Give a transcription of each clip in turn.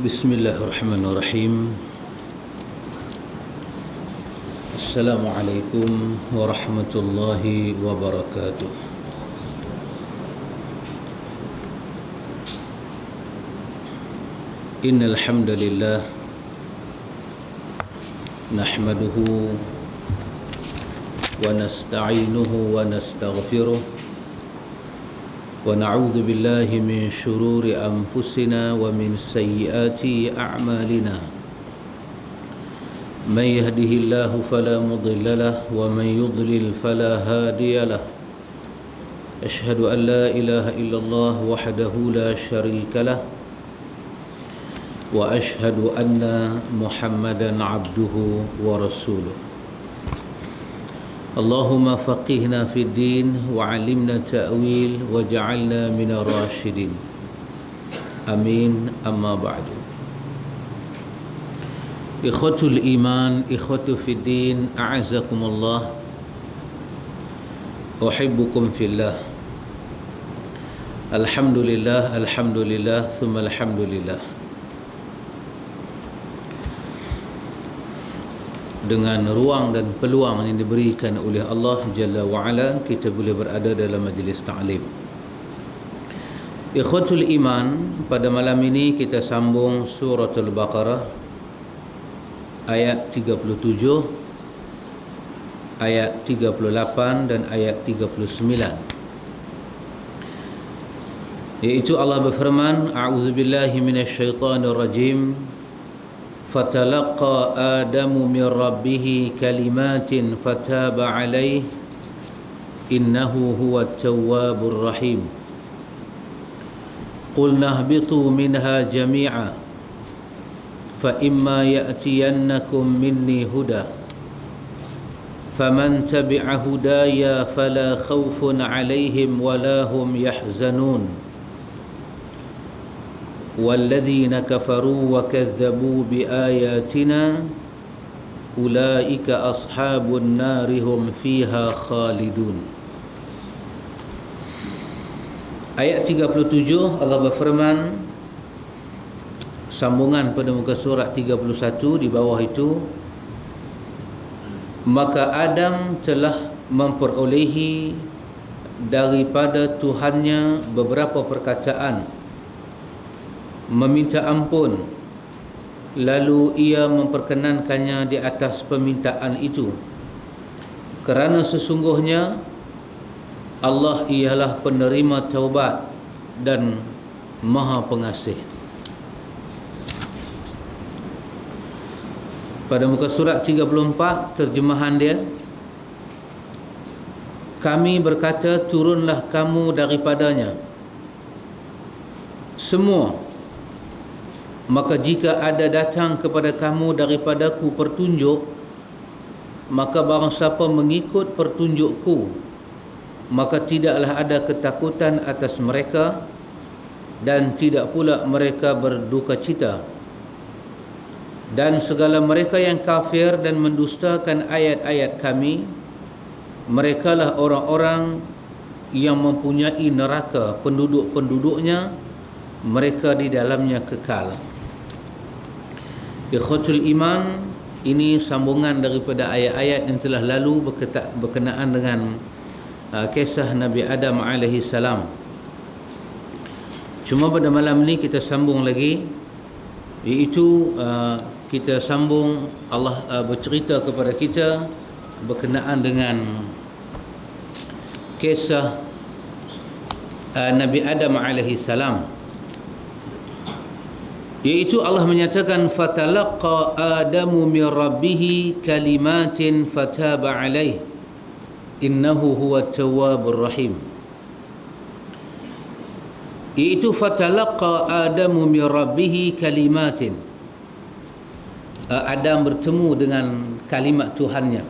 Bismillahirrahmanirrahim. Assalamualaikum warahmatullahi wabarakatuh. Innal hamdalillah nahmaduhu wa nasta'inuhu wa nastaghfiruh wa na'udzu billahi min shururi anfusina wa min sayyiati a'malina. Man yahdihillahu fala mudilla lahu wa man yudlil fala hadiya lahu. Ashhadu an la ilaha illallah wahdahu la syarika lahu wa ashhadu anna Muhammadan abduhu wa rasuluh. Allahumma faqihna fid din wa 'allimna ta'wil wa ja'alna minar rasyidin. Amin. Amma ba'du. Ikhwatul iman, ikhwatu fid din, a'azakumullah. Uhibbukum fillah. Alhamdulillah, alhamdulillah, thumma alhamdulillah. Dengan ruang dan peluang yang diberikan oleh Allah Jalla wa'ala, kita boleh berada dalam majlis ta'lim. Ikhwatul iman, pada malam ini kita sambung surah Al-Baqarah ayat 37, ayat 38 dan ayat 39. Iaitu Allah berfirman, a'udzubillahi minasyaitonir rajim. Fatalaqa Adamu min rabbih kalimatin fataba alaih innahu huwat tawwabur rahim. Qulna ihbitu minha jami'a fa imma ya'tiyannakum minni huda faman tabi'a hudaya fala khawfun 'alaihim wala hum yahzanun. والذين كفروا وكذبوا بآياتنا أولئك أصحاب النار هم فيها خالدون. Ayat 37 Allah berfirman, sambungan pada muka surat 31 di bawah itu, maka Adam telah memperolehi daripada Tuhannya beberapa perkataan, meminta ampun, lalu ia memperkenankannya di atas permintaan itu, kerana sesungguhnya Allah ialah penerima taubat dan Maha Pengasih. Pada muka surat 34 terjemahan dia, kami berkata, turunlah kamu daripadanya semua. Maka jika ada datang kepada kamu daripadaku pertunjuk, maka barang siapa mengikut pertunjukku, maka tidaklah ada ketakutan atas mereka, dan tidak pula mereka berduka cita. Dan segala mereka yang kafir dan mendustakan ayat-ayat kami, merekalah orang-orang yang mempunyai neraka penduduk-penduduknya, mereka di dalamnya kekal. Ikhwatul iman, ini sambungan daripada ayat-ayat yang telah lalu berkenaan dengan kisah Nabi Adam alaihi salam. Cuma pada malam ni kita sambung lagi, iaitu kita sambung, Allah bercerita kepada kita berkenaan dengan kisah Nabi Adam alaihi salam. Iaitu Allah menyatakan, fatalaqa Adamu min rabbih kalimatin fataba alaih innahu huwat tawwabur rahim. Iaitu fatalaqa Adamu min rabbih kalimatin, Adam bertemu dengan kalimat Tuhannya.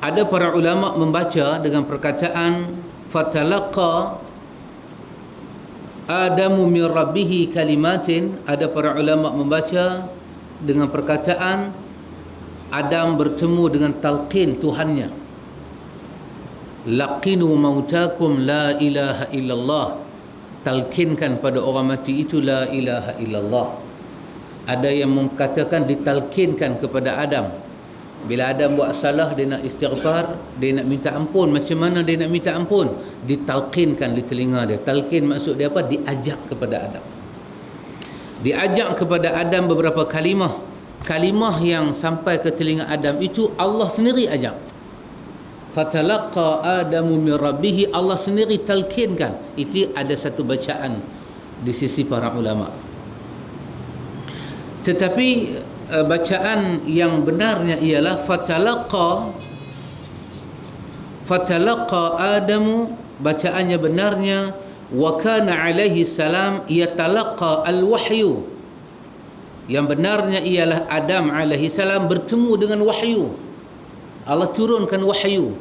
Ada para ulama membaca dengan perkataan fatalaqa Adamu min rabbihi kalimatin. Ada para ulama membaca dengan perkataan Adam bertemu dengan talqin Tuhannya, laqinu mautakum la ilaha illallah, talqinkan pada orang mati itu la ilaha illallah. Ada yang mengatakan ditalkinkan kepada Adam. Bila Adam buat salah, dia nak istighfar, dia nak minta ampun. Macam mana dia nak minta ampun? Ditalkinkan di telinga dia. Talkin maksud dia apa? Diajak kepada Adam. Diajak kepada Adam beberapa kalimah. Kalimah yang sampai ke telinga Adam itu Allah sendiri ajak. Fatalaqa Adamu min rabbih, Allah sendiri talkinkan. Itu ada satu bacaan di sisi para ulama. Tetapi bacaan yang benarnya ialah fatalaqa Adamu, bacaannya benarnya wa kana alaihi salam yatalaqa al-wahyu. Yang benarnya ialah Adam alaihi salam bertemu dengan wahyu. Allah turunkan wahyu.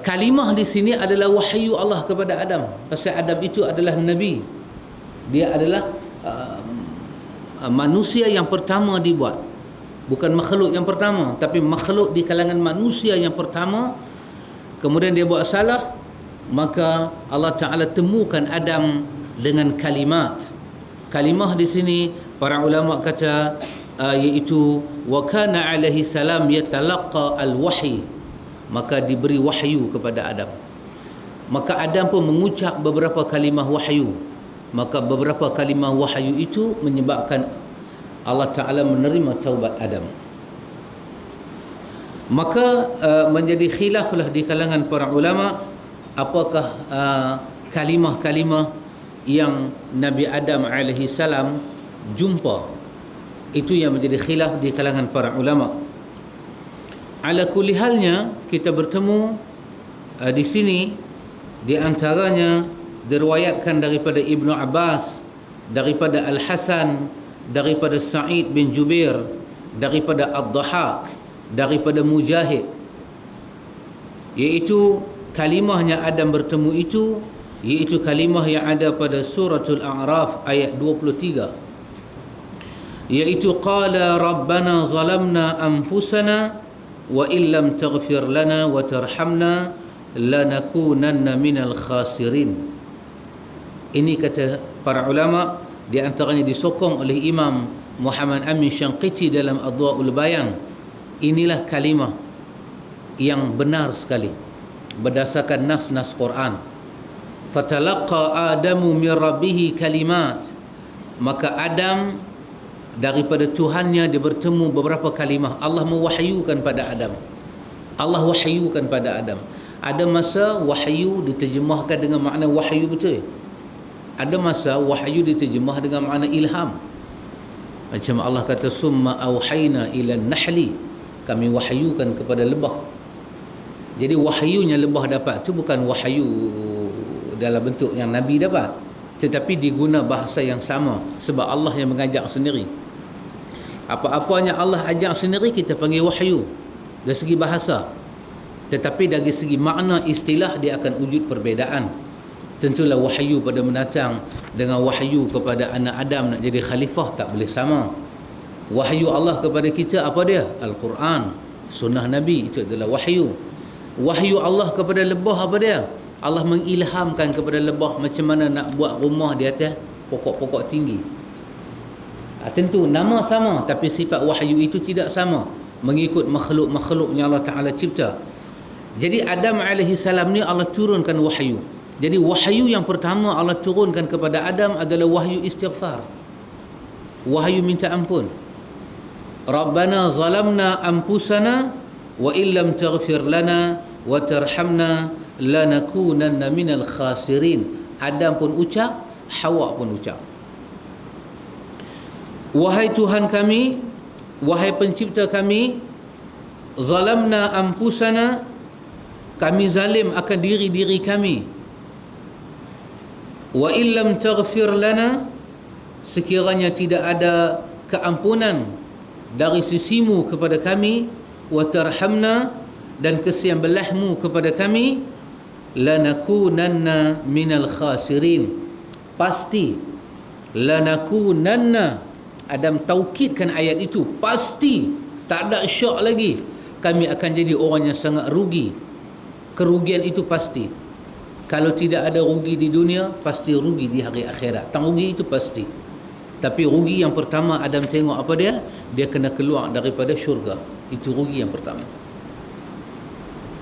Kalimah di sini adalah wahyu Allah kepada Adam. Pasal Adam itu adalah nabi. Dia adalah manusia yang pertama dibuat. Bukan makhluk yang pertama, tapi makhluk di kalangan manusia yang pertama. Kemudian dia buat salah, maka Allah Ta'ala temukan Adam dengan kalimat. Kalimah di sini para ulama kata iaitu wa kana alaihi salam yatalaqqa al-wahyi, maka diberi wahyu kepada Adam. Maka Adam pun mengucap beberapa kalimah wahyu. Maka beberapa kalimah wahyu itu menyebabkan Allah Ta'ala menerima taubat Adam. Maka menjadi khilaflah di kalangan para ulama, apakah kalimah-kalimah yang Nabi Adam alaihi salam jumpa. Itu yang menjadi khilaf di kalangan para ulama. Ala kulli halnya, kita bertemu di sini, di antaranya diriwayatkan daripada Ibnu Abbas, daripada Al-Hasan, daripada Sa'id bin Jubair, daripada Ad-Dhahak, daripada Mujahid, iaitu kalimahnya Adam bertemu itu, iaitu kalimah yang ada pada suratul A'raf ayat 23, iaitu qala rabbana zalamna anfusana wa illam taghfir lana wa tarhamna lanakunanna minal khasirin. Ini kata para ulama, di antaranya disokong oleh Imam Muhammad Amin Syanqiti dalam Adwa'ul Bayan. Inilah kalimah yang benar sekali berdasarkan nas-nas Quran. Fatalaqa Adamu min rabbih kalimat, maka Adam daripada Tuhannya dia bertemu beberapa kalimah. Allah mewahyukan pada Adam. Allah wahyukan pada Adam. Ada masa wahyu diterjemahkan dengan makna wahyu betul. Ada masa wahyu diterjemah dengan makna ilham. Macam Allah kata summa auhayna ila nahli, kami wahyukan kepada lebah. Jadi wahyunya lebah dapat tu bukan wahyu dalam bentuk yang Nabi dapat, tetapi diguna bahasa yang sama, sebab Allah yang mengajak sendiri. Apa-apanya Allah ajak sendiri kita panggil wahyu dari segi bahasa. Tetapi dari segi makna istilah dia akan wujud perbezaan. Tentulah wahyu pada mendatang dengan wahyu kepada anak Adam nak jadi khalifah tak boleh sama. Wahyu Allah kepada kita apa dia? Al-Quran, sunnah Nabi, itu adalah wahyu. Wahyu Allah kepada lebah apa dia? Allah mengilhamkan kepada lebah macam mana nak buat rumah di atas pokok-pokok tinggi. Tentu nama sama, tapi sifat wahyu itu tidak sama mengikut makhluk-makhluk yang Allah Ta'ala cipta. Jadi Adam alaihi salam ni Allah turunkan wahyu. Jadi wahyu yang pertama Allah turunkan kepada Adam adalah wahyu istighfar, wahyu minta ampun. Rabbana zalamna anfusana wa illam taghfir lana wa tarhamna lanakunanna minal khasirin. Adam pun ucap, Hawa pun ucap, wahai Tuhan kami, wahai pencipta kami, zalamna anfusana, kami zalim akan diri-diri kami. Wa illam taghfir lana, sekiranya tidak ada keampunan dari sisimu kepada kami, wa tarhamna, dan kesian belahmu kepada kami, lanakunanna minal khasirin. Pasti lanakunanna, Adam taukidkan ayat itu, pasti, tak ada syak lagi, kami akan jadi orang yang sangat rugi. Kerugian itu pasti. Kalau tidak ada rugi di dunia, pasti rugi di hari akhirat. Tak rugi itu pasti. Tapi rugi yang pertama Adam tengok apa dia? Dia kena keluar daripada syurga. Itu rugi yang pertama.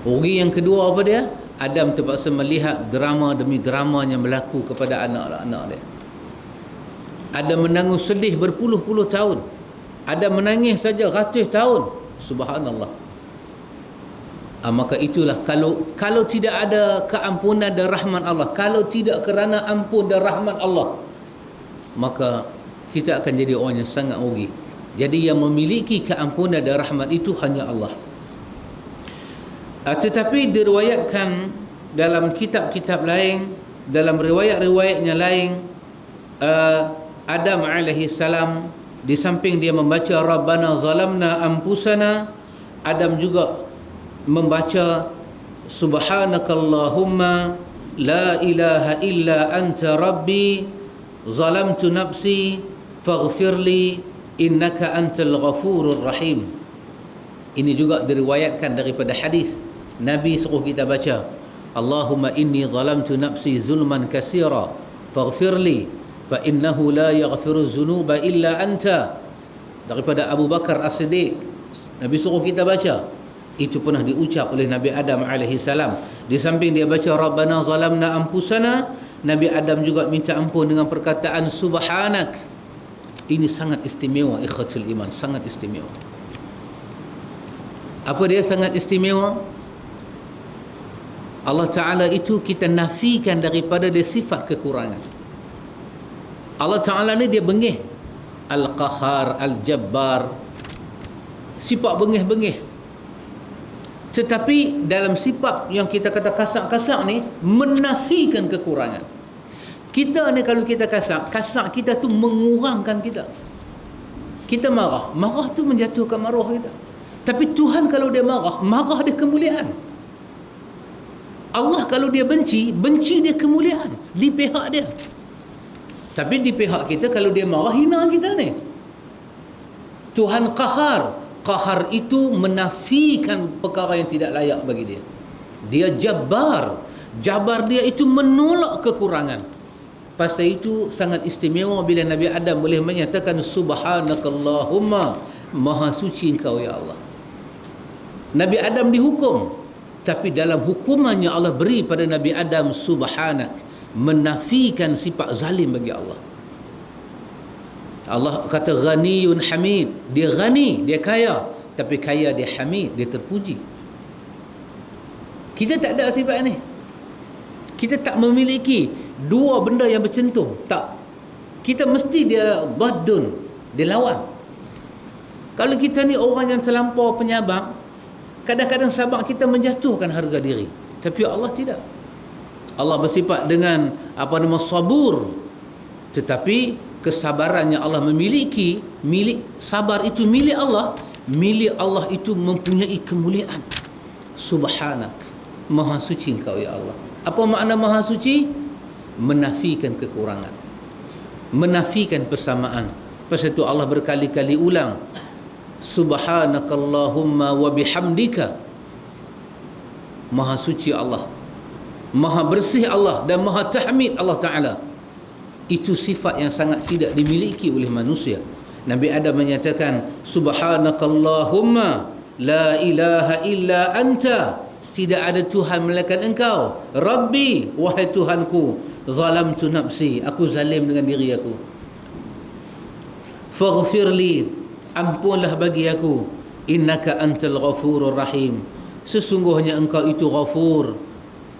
Rugi yang kedua apa dia? Adam terpaksa melihat drama demi drama yang berlaku kepada anak-anak dia. Adam menangis sedih berpuluh-puluh tahun. Adam menangis saja ratus tahun. Subhanallah. Maka itulah kalau tidak ada keampunan dan rahmat Allah, kalau tidak kerana ampun dan rahmat Allah, maka kita akan jadi orang yang sangat rugi. Jadi yang memiliki keampunan dan rahmat itu hanya Allah. Tetapi diriwayatkan dalam kitab-kitab lain, dalam riwayat-riwayatnya lain, Adam alaihi salam, di samping dia membaca Rabbana zalamna anfusana, Adam juga membaca Subhanakallahumma la ilaha illa anta rabbi zalamtu nafsi faghfirli innaka antal ghafurur rahim. Ini juga diriwayatkan daripada hadis. Nabi suruh kita baca Allahumma inni zalamtu nafsi zulman katsira faghfirli fa innahu la yaghfiru dzunuba illa anta. Daripada Abu Bakar As-Siddiq, Nabi suruh kita baca. Itu pernah diucap oleh Nabi Adam alaihi salam. Di samping dia baca Rabbana zalamna anfusana, Nabi Adam juga minta ampun dengan perkataan subhanak. Ini sangat istimewa, ikhwatul iman, sangat istimewa. Apa dia sangat istimewa? Allah Ta'ala itu kita nafikan daripada dia sifat kekurangan. Allah Ta'ala ni dia bengih. Al-Qahar, Al-Jabbar, sifat bengih-bengih. Tetapi dalam sifat yang kita kata kasar-kasar ni, menafikan kekurangan. Kita ni kalau kita kasar kita tu mengurangkan kita. Kita marah tu menjatuhkan maruah kita. Tapi Tuhan kalau dia marah dia kemuliaan. Allah kalau dia benci dia kemuliaan di pihak dia. Tapi di pihak kita kalau dia marah, hina kita ni. Tuhan Qahar itu menafikan perkara yang tidak layak bagi dia. Dia Jabbar dia itu menolak kekurangan. Pasal itu sangat istimewa bila Nabi Adam boleh menyatakan Subhanakallahumma, maha suci engkau ya Allah. Nabi Adam dihukum, tapi dalam hukumannya Allah beri pada Nabi Adam subhanak, menafikan sifat zalim bagi Allah. Allah kata ghaniyun hamid, dia ghani, dia kaya, tapi kaya dia hamid, dia terpuji. Kita tak ada sifat ni. Kita tak memiliki dua benda yang bercentuh, tak. Kita mesti dia dhaddun, dia lawan. Kalau kita ni orang yang terlampau penyabar, kadang-kadang sabar kita menjatuhkan harga diri. Tapi Allah tidak. Allah bersifat dengan sabur. Tetapi kesabaran yang Allah memiliki, sabar itu milik Allah. Milik Allah itu mempunyai kemuliaan. Subhanak, maha suci engkau ya Allah. Apa makna maha suci? Menafikan kekurangan, menafikan persamaan. Pasal itu Allah berkali-kali ulang Subhanakallahumma wa bihamdika. Maha suci Allah, maha bersih Allah, dan maha tahmid Allah Ta'ala. Itu sifat yang sangat tidak dimiliki oleh manusia. Nabi Adam menyatakan Subhanakallahumma la ilaha illa anta, tidak ada Tuhan melainkan engkau. Rabbi, wahai Tuhanku, zalamtu nafsi, aku zalim dengan diri aku. Faghfirli, ampunlah bagi aku. Innaka antal ghafurur rahim, sesungguhnya engkau itu ghafur,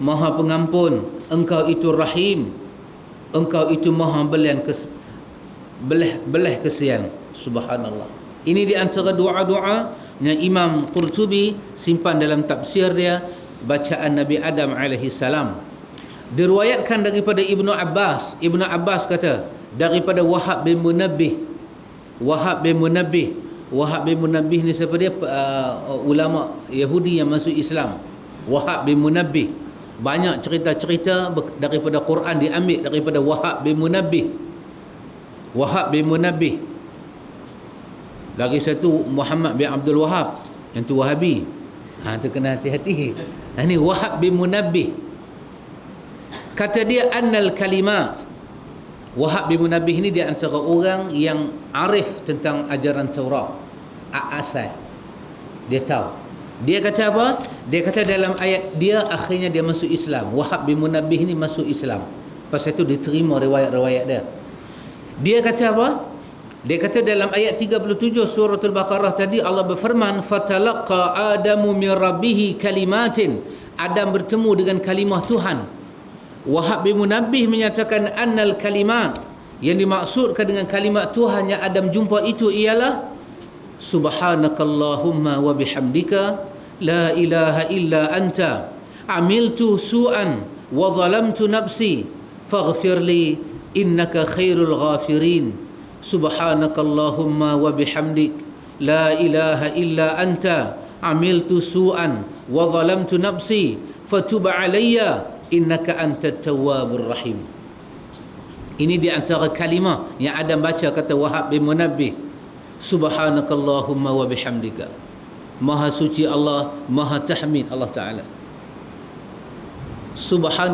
maha pengampun. Engkau itu rahim, engkau itu maha belah kesian. Subhanallah. Ini di antara doa-doa yang Imam Qurtubi simpan dalam tafsir dia, bacaan Nabi Adam alaihi salam. Diriwayatkan daripada Ibnu Abbas kata daripada Wahab bin Munabbih ni siapa dia? Ulama Yahudi yang masuk Islam. Wahab bin Munabbih, banyak cerita-cerita daripada Quran diambil daripada Wahab bin Munabbih. Lagi satu Muhammad bin Abdul Wahab, yang tu Wahabi. Tu kena hati-hati. Ini Wahab bin Munabbih. Kata dia annal kalimat Wahab bin Munabbih ni dia antara orang yang arif tentang ajaran Taurat. Asal dia tahu. Dia kata apa? Dia kata dalam ayat dia akhirnya dia masuk Islam. Wahab bin Munabbih ni masuk Islam. Pasal itu diterima riwayat-riwayat dia. Dia kata apa? Dia kata dalam ayat 37 surah Al-Baqarah tadi Allah berfirman fatalaqa Adamu min rabbih kalimatin. Adam bertemu dengan kalimah Tuhan. Wahab bin Munabbih menyatakan annal kalimat, yang dimaksudkan dengan kalimat Tuhan yang Adam jumpa itu ialah subhanakallahumma wa bihamdika la ilaha illa anta amiltu su'an wa zalamtu nafsi faghfirli innaka khairul ghafirin. Subhanakallahumma wa bihamdik la ilaha illa anta amiltu su'an wa zalamtu nafsi fatub alayya innaka antat tawwabur rahim. Ini di antara kalimah yang Adam baca, kata Wahab bin Munabbih, subhanakallahumma wa bihamdika. Maha suci Allah, maha tahmid Allah Ta'ala.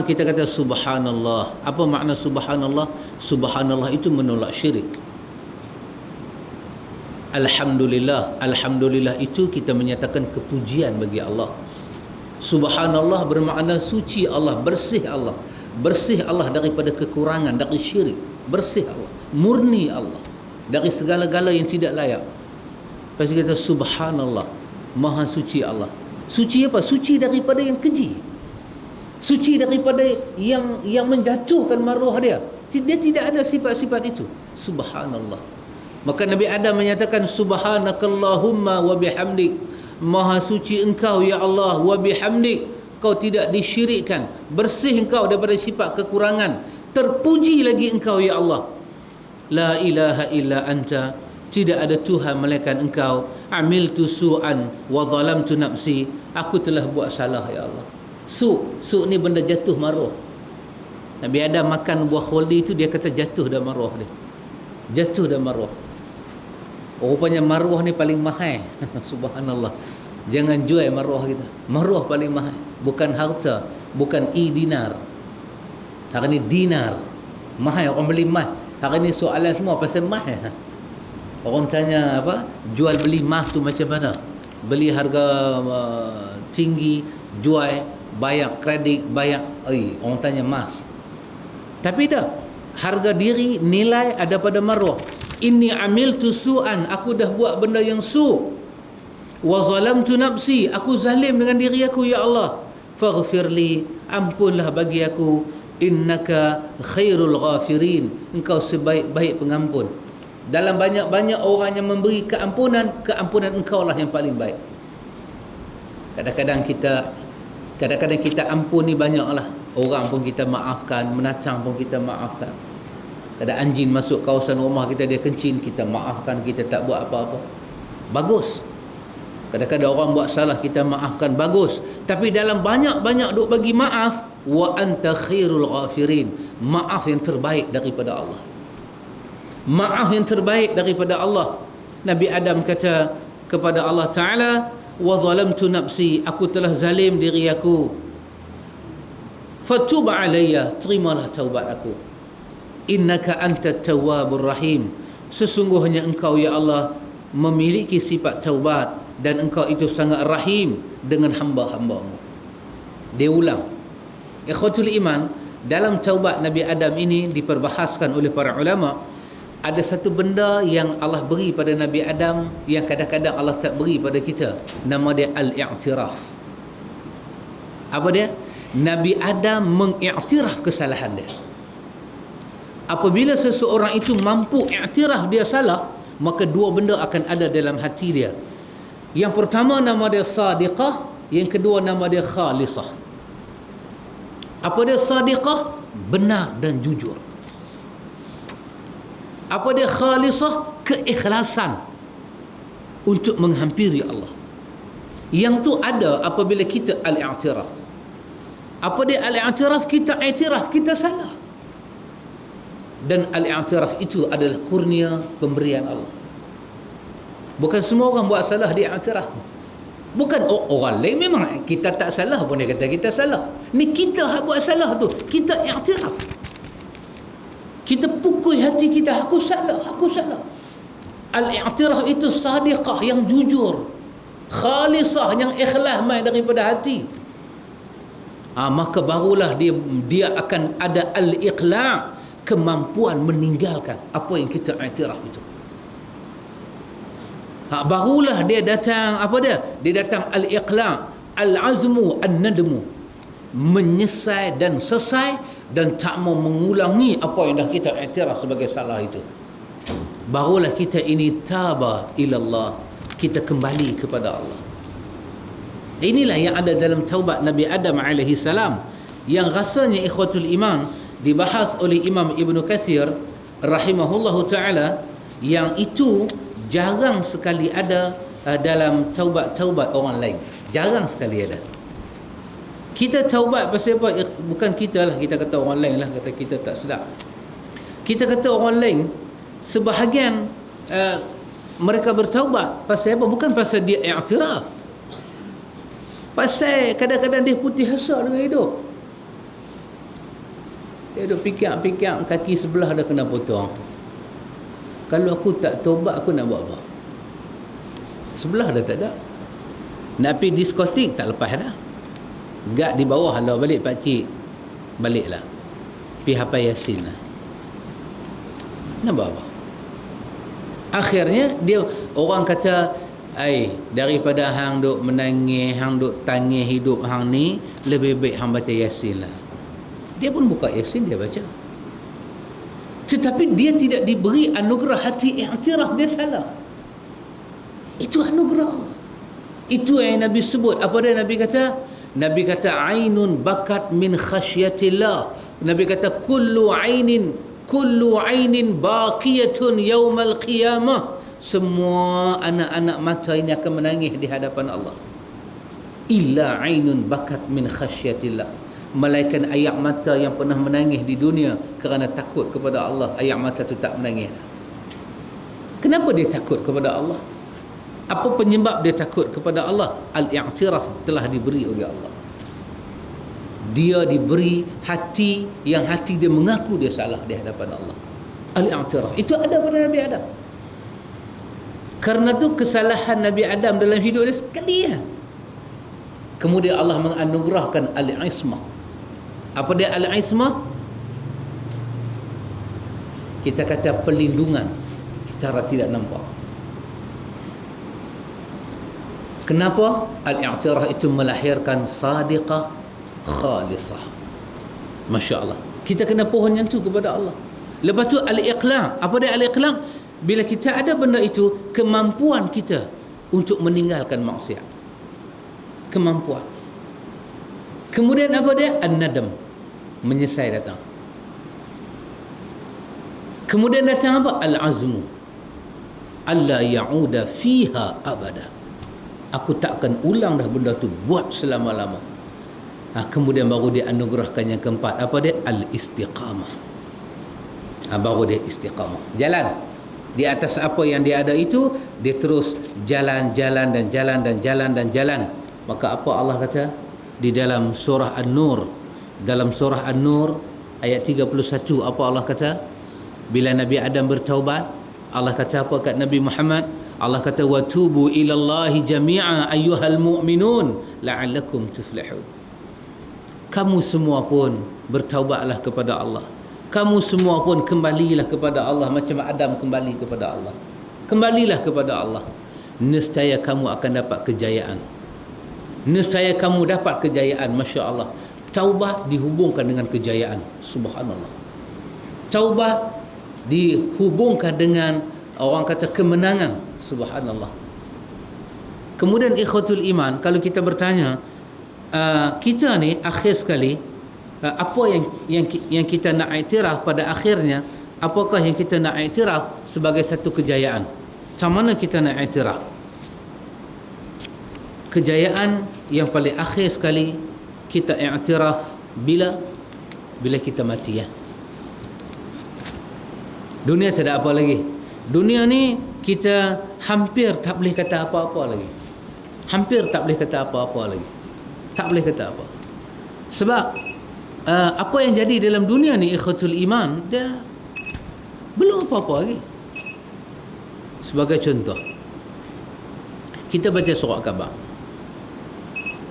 Kita kata subhanallah. Apa makna subhanallah? Subhanallah itu menolak syirik. Alhamdulillah. Alhamdulillah itu kita menyatakan kepujian bagi Allah. Subhanallah bermakna suci Allah, bersih Allah. Bersih Allah daripada kekurangan, dari syirik. Bersih Allah, murni Allah dari segala-gala yang tidak layak. Lepas kita subhanallah, maha suci Allah. Suci apa? Suci daripada yang keji. Suci daripada yang menjatuhkan maruah dia. Dia tidak ada sifat-sifat itu. Subhanallah. Maka Nabi Adam menyatakan subhanakallahumma wa bihamdik. Maha suci engkau ya Allah, wa bihamdik, kau tidak disyirikkan, bersih engkau daripada sifat kekurangan, terpuji lagi engkau ya Allah. La ilaha illa anta, tidak ada Tuhan melainkan engkau. Amiltu su'an wa zalamtu nafsi, aku telah buat salah ya Allah. Su' ni benda jatuh maruah. Nabi Adam makan buah khuldi itu, dia kata jatuh dah maruah dia. Jatuh dah maruah. Rupanya maruah ni paling mahal. Subhanallah. Jangan jual maruah kita. Maruah paling mahal. Bukan harta, bukan dinar. Hari ni dinar mahal, orang beli emas. Hari ni soalan semua pasal mahal. Orang tanya apa? Jual beli emas tu macam mana? Beli harga tinggi, jual bayar kredit, bayar orang tanya emas. Tapi dah harga diri, nilai ada pada maruah. Inni amiltu su'an, aku dah buat benda yang su'. Wa zalamtu nafsi, aku zalim dengan diri aku ya Allah. Faghfirli, ampunlah bagi aku. Innaka khairul ghafirin, engkau sebaik-baik pengampun. Dalam banyak-banyak orang yang memberi keampunan, keampunan engkau lah yang paling baik. Kadang-kadang kita ampuni banyaklah. Orang pun kita maafkan, menatang pun kita maafkan. Ada anjing masuk kawasan rumah kita, dia kencing, kita maafkan, kita tak buat apa-apa. Bagus. Kadang-kadang orang buat salah, kita maafkan, bagus. Tapi dalam banyak-banyak duk bagi maaf, wa anta khairul ghafirin, maaf yang terbaik daripada Allah. Maaf yang terbaik daripada Allah. Nabi Adam kata kepada Allah Ta'ala, wa zalamtu nafsi, aku telah zalim diri aku. Fatub alayya, terimalah taubat aku. Innaka antat tawwabur rahim, sesungguhnya engkau ya Allah memiliki sifat taubat dan engkau itu sangat rahim dengan hamba-hambamu. Dia ulang. Ikhwatul iman, dalam taubat Nabi Adam ini diperbahaskan oleh para ulama. Ada satu benda yang Allah beri pada Nabi Adam yang kadang-kadang Allah tak beri pada kita. Nama dia al-i'tiraf. Apa dia? Nabi Adam mengiktiraf kesalahan dia. Apabila seseorang itu mampu iktiraf dia salah, maka dua benda akan ada dalam hati dia. Yang pertama nama dia sadiqah, yang kedua nama dia khalisah. Apa dia sadiqah? Benar dan jujur. Apa dia khalisah? Keikhlasan untuk menghampiri Allah. Yang tu ada apabila kita al-i'tiraf. Apa dia al-i'tiraf? Kita i'tiraf kita salah. Dan al-i'tiraf itu adalah kurnia pemberian Allah. Bukan semua orang buat salah dia i'tiraf. Bukan orang lain memang kita tak salah pun dia kata kita salah. Ni kita buat salah tu, kita i'tiraf. Kita pukul hati kita, aku salah. Al-i'tiraf itu sadiqah, yang jujur, khalisah, yang ikhlas mai daripada hati. Maka barulah dia akan ada al-iqla', kemampuan meninggalkan apa yang kita i'tiraf itu. Barulah dia datang dia datang al-iqla', al-azmu, an-nadmu, menyesal dan sesai dan tak mau mengulangi apa yang dah kita i'tiraf sebagai salah itu. Barulah kita ini taba ilallah, kita kembali kepada Allah. Inilah yang ada dalam taubat Nabi Adam alaihi salam, yang rasanya ikhwatul iman dibahas oleh Imam Ibn Kathir rahimahullahu ta'ala, yang itu jarang sekali ada dalam taubat-taubat orang lain. Jarang sekali ada. Kita taubat pasal apa? Bukan kita lah, kita kata orang lain lah, kata kita tak sedap. Kita kata orang lain, sebahagian mereka bertaubat pasal apa? Bukan pasal dia i'tiraf, pasal kadang-kadang dia putih asa dengan hidup. Dia duk fikir kaki sebelah dah kena potong. Kalau aku tak taubat, aku nak buat apa? Sebelah dah tak ada. Nak pergi diskotik tak lepas dah. Gad di bawah lah, balik pakcik, baliklah pergi hafal Yasin lah. Nak buat apa? Akhirnya dia, orang kata, daripada hang duk menangis, hang duk tangis hidup hang ni, lebih baik hang baca Yasin lah. Dia pun buka Yasin, dia baca. Tetapi dia tidak diberi anugerah hati i'tiraf dia salah. Itu anugerah Allah. Itu yang Nabi sebut. Apa dia Nabi kata? Nabi kata ainun bakat min khasyatillah. Nabi kata kullu ainin baqiyatun yaumal qiyamah. Semua anak-anak mata ini akan menangis di hadapan Allah. Illa ainun bakat min khasyatillah. Melainkan air mata yang pernah menangis di dunia kerana takut kepada Allah, air mata itu tak menangis. Kenapa dia takut kepada Allah? Apa penyebab dia takut kepada Allah? Al-i'tiraf telah diberi oleh Allah. Dia diberi hati yang hati dia mengaku dia salah di hadapan Allah. Al-i'tiraf itu ada pada Nabi Adam. Karena tu kesalahan Nabi Adam dalam hidup dia sekali ya. Kemudian Allah menganugerahkan al-ismah. Apa dia al-ismah? Kita kata perlindungan secara tidak nampak. Kenapa? Al-i'tiraf itu melahirkan sadiqah khalisah. Masya Allah. Kita kena pohon yang tu kepada Allah. Lepas tu al-iqla'. Apa dia al-iqla'? Bila kita ada benda itu, kemampuan kita untuk meninggalkan maksiat. Kemampuan. Kemudian apa dia? An-nadam. Menyesal datang. Kemudian datang apa? Al-azmu. Alla ya'uda fiha abada. Aku tak akan ulang dah benda tu, buat selama-lama. Kemudian baru dia anugerahkan yang keempat. Apa dia? Al-istiqamah. Baru dia istiqamah. Jalan. Di atas apa yang dia ada itu, dia terus jalan. Maka apa Allah kata? Di dalam surah An-Nur. Dalam surah An-Nur ayat 31, apa Allah kata? Bila Nabi Adam bertaubat, Allah kata apa kat Nabi Muhammad? Allah kata wa tubu ilallahi jami'a ayyuhal mu'minun la'allakum tuflihun. Kamu semua pun bertaubatlah kepada Allah. Kamu semua pun kembalilah kepada Allah macam Adam kembali kepada Allah. Kembalilah kepada Allah. Nescaya kamu akan dapat kejayaan. Nescaya kamu dapat kejayaan. Masya Allah. Taubat dihubungkan dengan kejayaan. Subhanallah. Taubat dihubungkan dengan orang kata kemenangan. Subhanallah. Kemudian ikhwatul iman, kalau kita bertanya, kita ni akhir sekali, apa yang kita nak iktiraf pada akhirnya, apakah yang kita nak iktiraf sebagai satu kejayaan? Macam mana kita nak iktiraf? Kejayaan yang paling akhir sekali kita iktiraf bila kita mati ya. Dunia tak ada apa lagi. Dunia ni kita hampir tak boleh kata apa-apa lagi. Hampir tak boleh kata apa-apa lagi. Tak boleh kata apa. Sebab apa yang jadi dalam dunia ni ikhwatul iman, dia Belum apa-apa lagi. Sebagai contoh, kita baca surat khabar.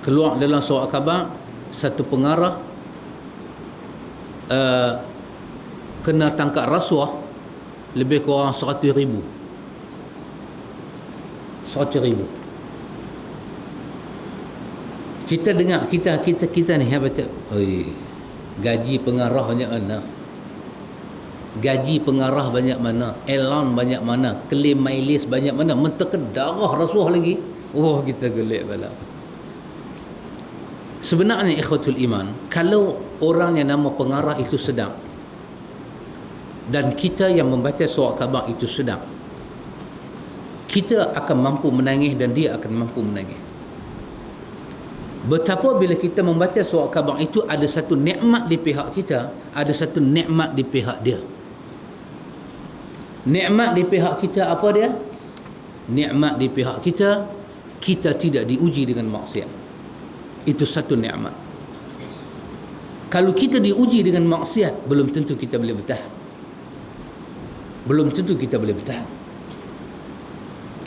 Keluar dalam surat khabar, satu pengarah kena tangkap rasuah lebih kurang 100,000. 100,000. Kita dengar, kita ni baca, oi, gaji pengarah banyak mana? Gaji pengarah banyak mana? Elan banyak mana? Claim mileage banyak mana? Mentekan darah rasuah lagi. Oh, kita gelik bala. Sebenarnya ikhwatul iman, kalau orang yang nama pengarah itu sedang, dan kita yang membaca surat khabar itu sedang, kita akan mampu menangis dan dia akan mampu menangis. Betapa bila kita membaca surat khabar itu ada satu nikmat di pihak kita, ada satu nikmat di pihak dia. Nikmat di pihak kita apa dia? Nikmat di pihak kita, kita tidak diuji dengan maksiat. Itu satu nikmat. Kalau kita diuji dengan maksiat, belum tentu kita boleh bertahan. Belum tentu kita boleh bertahan.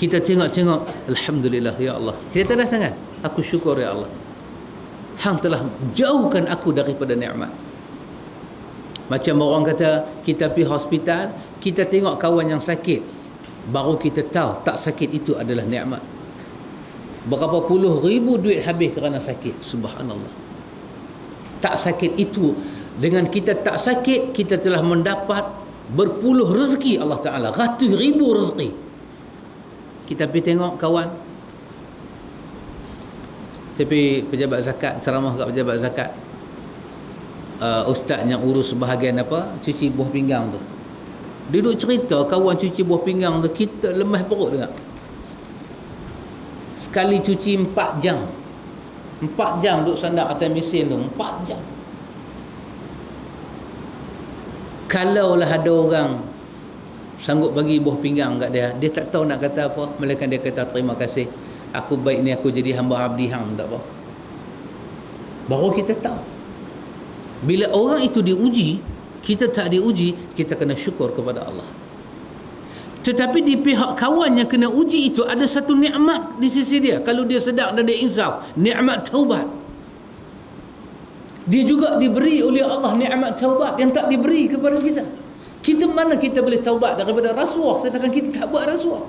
Kita tengok-tengok, alhamdulillah ya Allah. Kita dah sangat, aku syukur ya Allah. Hang telah jauhkan aku daripada nikmat. Macam orang kata, kita pergi hospital, kita tengok kawan yang sakit, baru kita tahu tak sakit itu adalah nikmat. Berapa puluh ribu duit habis kerana sakit. Subhanallah. Tak sakit itu, dengan kita tak sakit, kita telah mendapat berpuluh rezeki Allah Ta'ala, ratus ribu rezeki. Kita pergi tengok kawan, saya pergi pejabat zakat, ceramah kat pejabat zakat, ustaz yang urus bahagian apa, cuci buah pinggang tu, dia duduk cerita kawan cuci buah pinggang tu, kita lemah perut dengar. Sekali cuci 4 jam 4 jam duduk sandar atas mesin tu, 4 jam. Kalaulah ada orang sanggup bagi buah pinggang kat dia, dia tak tahu nak kata apa, melainkan dia kata terima kasih, aku baik ni, aku jadi hamba abdi hang, tak apa. Baru kita tahu. Bila orang itu diuji, kita tak diuji, kita kena syukur kepada Allah. Tetapi di pihak kawan yang kena uji itu ada satu nikmat di sisi dia. Kalau dia sedang dan dia insaf, nikmat taubat. Dia juga diberi oleh Allah nikmat taubat yang tak diberi kepada kita. Kita mana kita boleh taubat daripada rasuah sedangkan kita tak buat rasuah?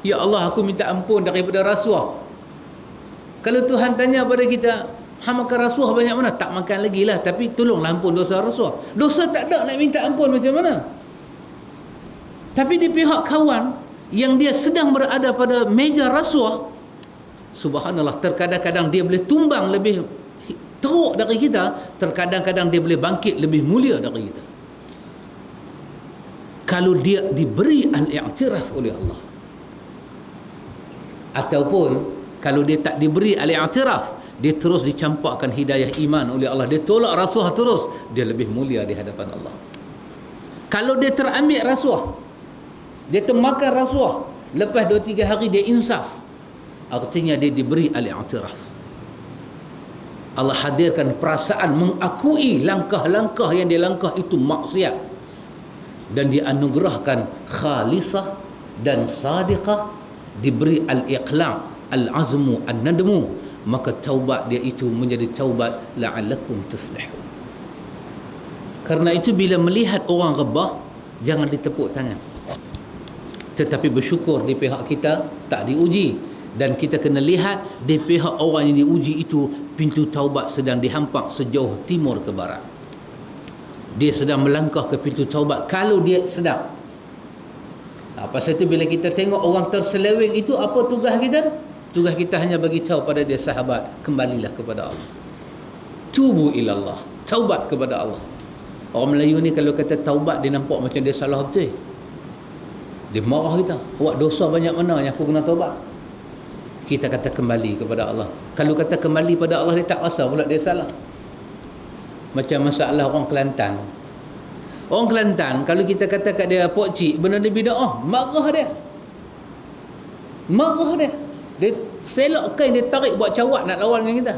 Ya Allah, aku minta ampun daripada rasuah. Kalau Tuhan tanya pada kita, hang makan rasuah banyak mana? Tak makan lagi lah, tapi tolonglah ampun dosa rasuah. Dosa tak ada, nak minta ampun macam mana? Tapi di pihak kawan yang dia sedang berada pada meja rasuah, subhanallah, terkadang-kadang dia boleh tumbang lebih teruk dari kita, terkadang-kadang dia boleh bangkit lebih mulia dari kita. Kalau dia diberi al-i'tiraf oleh Allah. Ataupun kalau dia tak diberi al-i'tiraf, dia terus dicampakkan hidayah iman oleh Allah, dia tolak rasuah terus, dia lebih mulia di hadapan Allah. Kalau dia terambil rasuah, dia termakan rasuah, lepas 2-3 hari dia insaf, artinya dia diberi al-i'tiraf. Allah hadirkan perasaan mengakui langkah-langkah yang dia langkah itu maksiat, dan dianugerahkan khalisah dan sadiqah, diberi al-iqla', al-azmu, an-nadmu, maka taubat dia itu menjadi taubat la'allakum tuflihun. Karena itu bila melihat orang rebah, jangan ditepuk tangan, tetapi bersyukur di pihak kita tak diuji. Dan kita kena lihat di pihak orang yang diuji itu, pintu taubat sedang dihampak sejauh timur ke barat. Dia sedang melangkah ke pintu taubat kalau dia sedang. Pasal itu bila kita tengok orang terseleweng itu, apa tugas kita? Tugas kita hanya bagi tahu pada dia, sahabat, kembalilah kepada Allah. Tubu ilallah, taubat kepada Allah. Orang Melayu ni kalau kata taubat, dia nampak macam dia salah betul. Dia marah kita, awak dosa banyak mana yang aku kena taubat? Kita kata kembali kepada Allah. Kalau kata kembali pada Allah, dia tak rasa pula dia salah. Macam masalah orang Kelantan. Orang Kelantan, kalau kita kata kat dia, Pok Cik, benda ni bida'ah, marah dia. Marah dia. Dia selok kain, dia tarik buat cawat nak lawan dengan kita.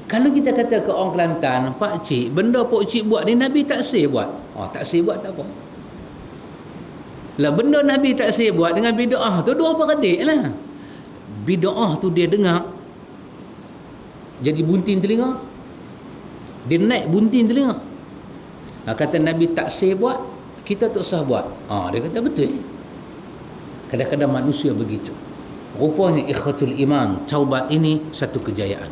Kalau kita kata ke orang Kelantan, Pak Cik, benda Pok Cik buat ni Nabi tak say buat. Tak say buat tak apa. Lah benda Nabi tak saya buat dengan bid'ah tu dua beradik lah. Bid'ah tu dia dengar jadi bunting telinga. Dia naik bunting telinga. Kata Nabi tak saya buat, kita tak usah buat. Dia kata betul. Kadang-kadang manusia begitu. Rupanya ikhwatul iman, taubat ini satu kejayaan.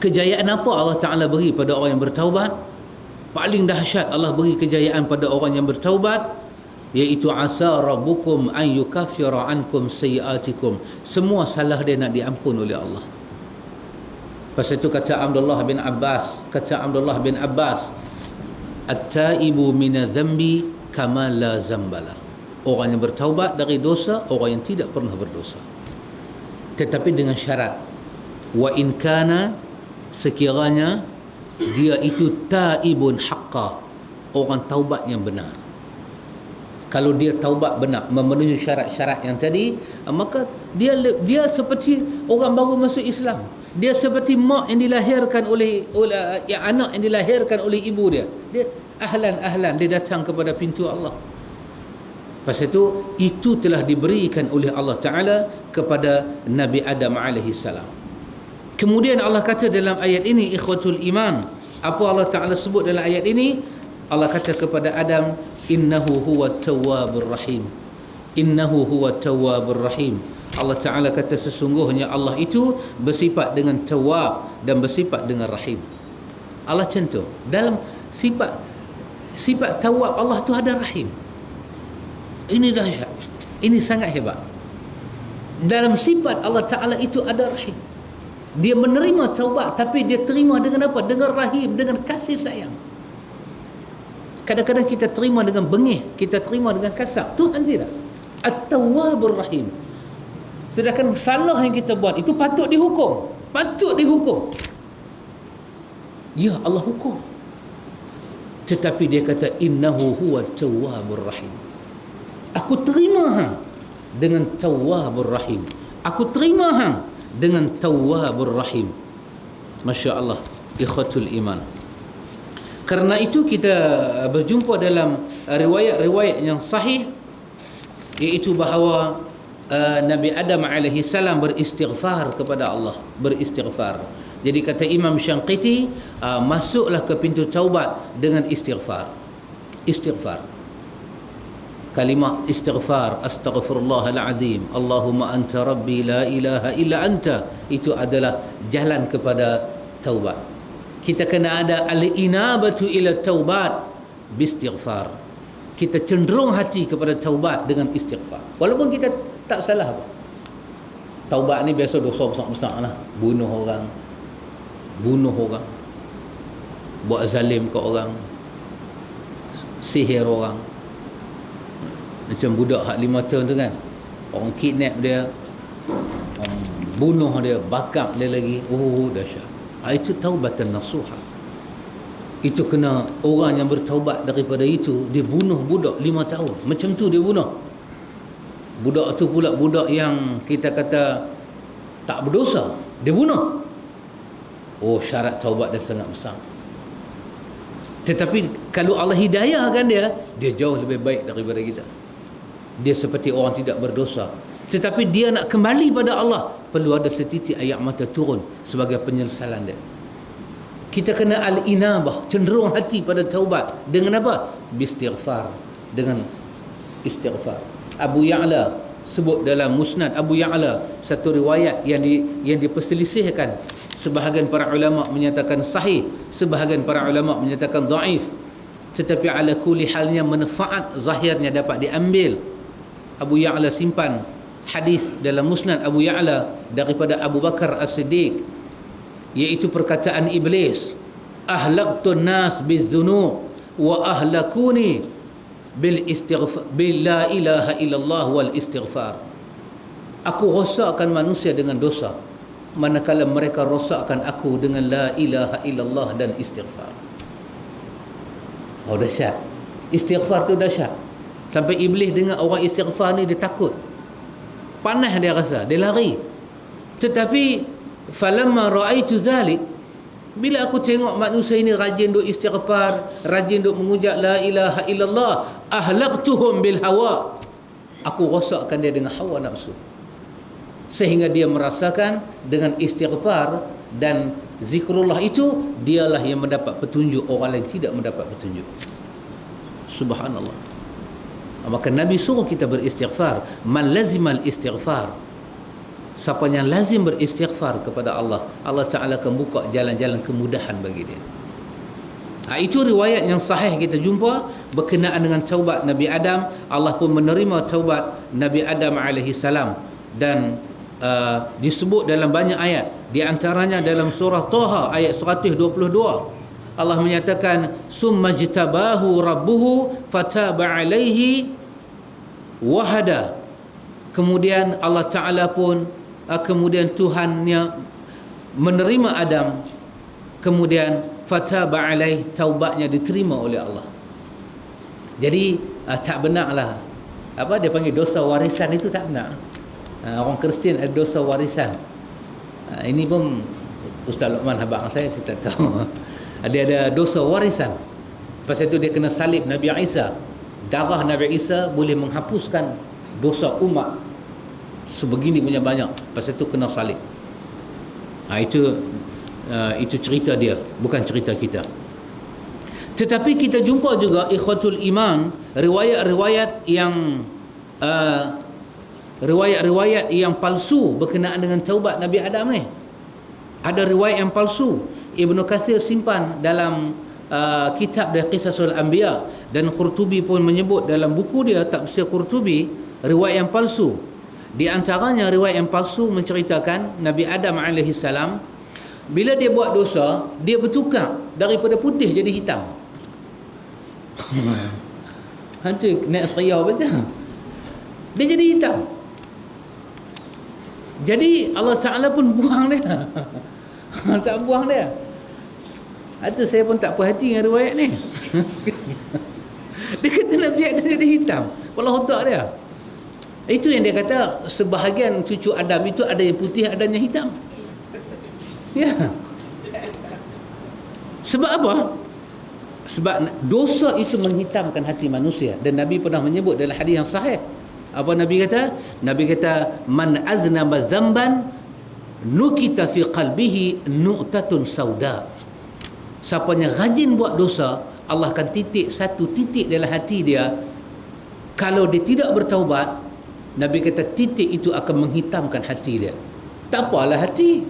Kejayaan apa Allah Ta'ala beri pada orang yang bertaubat? Paling dahsyat Allah beri kejayaan pada orang yang bertaubat, iaitu asa rabbukum an yukaffira ankum sayiatikum. Semua salah dia nak diampun oleh Allah. Pasal itu kata Abdullah bin Abbas, at-taibu minadh-dhanbi kama la zambala. Orang yang bertaubat dari dosa, orang yang tidak pernah berdosa. Tetapi dengan syarat, wa in kana, sekiranya dia itu taibun haqqa, orang taubat yang benar. Kalau dia taubat benar, memenuhi syarat-syarat yang tadi, maka dia seperti orang baru masuk Islam. Dia seperti mak yang dilahirkan oleh anak yang dilahirkan oleh ibu dia. Dia ahlan, dia datang kepada pintu Allah. Pasal itu telah diberikan oleh Allah Ta'ala kepada Nabi Adam alaihi salam. Kemudian Allah kata dalam ayat ini, ikhwatul iman, apa Allah Ta'ala sebut dalam ayat ini? Allah kata kepada Adam, innahu huwa tawwabur rahim. Innahu huwa tawwabur rahim. Allah Ta'ala kata sesungguhnya Allah itu bersifat dengan tawwab dan bersifat dengan rahim. Allah cantum dalam sifat tawwab Allah tu ada rahim. Ini dahsyat. Ini sangat hebat. Dalam sifat Allah Ta'ala itu ada rahim. Dia menerima taubat, tapi dia terima dengan apa? Dengan rahim, dengan kasih sayang. Kadang-kadang kita terima dengan bengih, kita terima dengan kasar. Tuhan tidak. At-Tawwabur Rahim. Sedangkan salah yang kita buat itu patut dihukum. Ya, Allah hukum. Tetapi dia kata innahu huwa tawwabur rahim. Aku terima hang dengan tawwabur rahim. Aku terima hang dengan tawwabur rahim. Masya Allah, ikhwatul iman. Karena itu kita berjumpa dalam riwayat-riwayat yang sahih, iaitu bahawa Nabi Adam alaihi salam beristighfar kepada Allah, beristighfar. Jadi kata Imam Syanqiti, masuklah ke pintu taubat dengan istighfar. Kalimah istighfar, astaghfirullahal azim, Allahumma anta rabbi la ilaha illa anta, itu adalah jalan kepada taubat. Kita kena ada al-inabatu ila taubat bistighfar. Kita cenderung hati kepada taubat dengan istighfar. Walaupun kita tak salah apa. Taubat ni biasa dosa besar-besar lah. Bunuh orang, buat zalim ke orang, sihir orang. Macam budak hak 5 tahun tu kan, orang kidnap dia, orang bunuh dia, bakar dia lagi. Oh, dahsyat. Itu taubatan nasuha. Itu kena orang yang bertaubat daripada itu. Dia bunuh budak 5 tahun. Macam tu dia bunuh. Budak tu pula budak yang kita kata tak berdosa, dia bunuh. Oh, syarat taubat dia sangat besar. Tetapi kalau Allah hidayahkan dia jauh lebih baik daripada kita. Dia seperti orang tidak berdosa. Tetapi dia nak kembali pada Allah, perlu ada setitik air mata turun sebagai penyesalan dia. Kita kena al-inabah, cenderung hati pada taubat. Dengan apa? Bistighfar. Dengan istighfar. Abu Ya'la sebut dalam Musnad Abu Ya'la satu riwayat yang diperselisihkan. Sebahagian para ulama menyatakan sahih, sebahagian para ulama menyatakan dhaif. Tetapi ala kulli halnya manfaat zahirnya dapat diambil. Abu Ya'la simpan hadis dalam Musnad Abu Ya'la daripada Abu Bakar As-Siddiq, iaitu perkataan Iblis, ahlaqtun nas bizzunub wa ahlakuni bil istighfar, bil la ilaha illallah wal istighfar. Aku rosakkan manusia dengan dosa, manakala mereka rosakkan aku dengan la ilaha illallah dan istighfar. Oh, dahsyat. Istighfar tu dahsyat. Sampai Iblis dengar orang istighfar ni dia takut. Panas dia rasa, dia lari. Tetapi falamma ra'aitu zalik, Bila aku tengok manusia ini rajin duk istighfar, rajin duk mengucap la ilaha illallah, ahlaqtuhum bil hawa. Aku rosakkan dia dengan hawa nafsu. Sehingga dia merasakan dengan istighfar dan zikrullah itu, dialah yang mendapat petunjuk, orang lain tidak mendapat petunjuk. Subhanallah. Maka Nabi suruh kita beristighfar. Man lazimal istighfar, siapa yang lazim beristighfar kepada Allah, Allah Ta'ala akan buka jalan-jalan kemudahan bagi dia. Itu riwayat yang sahih kita jumpa berkenaan dengan taubat Nabi Adam. Allah pun menerima taubat Nabi Adam alaihi salam, dan disebut dalam banyak ayat. Di antaranya dalam surah Taha ayat 122, Allah menyatakan summa jtabahu rabbuhu fataba alaihi wahada. Kemudian Allah Ta'ala pun kemudian Tuhannya menerima Adam, kemudian fataba alaih, taubatnya diterima oleh Allah. Jadi tak benarlah apa dia panggil dosa warisan, itu tak benar. Orang Kristian ada dosa warisan. Ini pun Ustaz Luqman abang saya tak tahu. Ada dosa warisan. Pasal itu dia kena salib Nabi Isa. Darah Nabi Isa boleh menghapuskan dosa umat sebegini punya banyak. Pasal itu kena salib. Itu cerita dia, bukan cerita kita. Tetapi kita jumpa juga ikhwatul iman riwayat-riwayat yang palsu berkenaan dengan taubat Nabi Adam ni. Ada riwayat yang palsu. Ibnu Katsir simpan dalam kitab dia Qisasul Anbiya, dan Qurtubi pun menyebut dalam buku dia Tafsir Qurtubi riwayat yang palsu. Di antaranya riwayat yang palsu menceritakan Nabi Adam alaihi salam bila dia buat dosa, dia bertukar daripada putih jadi hitam. Hantu naik seriau betul. Dia jadi hitam. Jadi Allah Ta'ala pun buang dia. Tak buang dia. Itu saya pun tak puas hati dengan riwayat ni. Dia kata Nabi Adam jadi hitam kepala otak dia. Itu yang dia kata sebahagian cucu Adam itu ada yang putih, ada yang hitam. Ya. Sebab apa? Sebab dosa itu menghitamkan hati manusia. Dan Nabi pernah menyebut dalam hadis yang sahih. Apa Nabi kata? Nabi kata man aznaba dzamban nukita fi qalbihi nu'tatun sauda. Siapa yang rajin buat dosa, Allah akan titik satu titik dalam hati dia. Kalau dia tidak bertaubat, Nabi kata titik itu akan menghitamkan hati dia. Tak apalah hati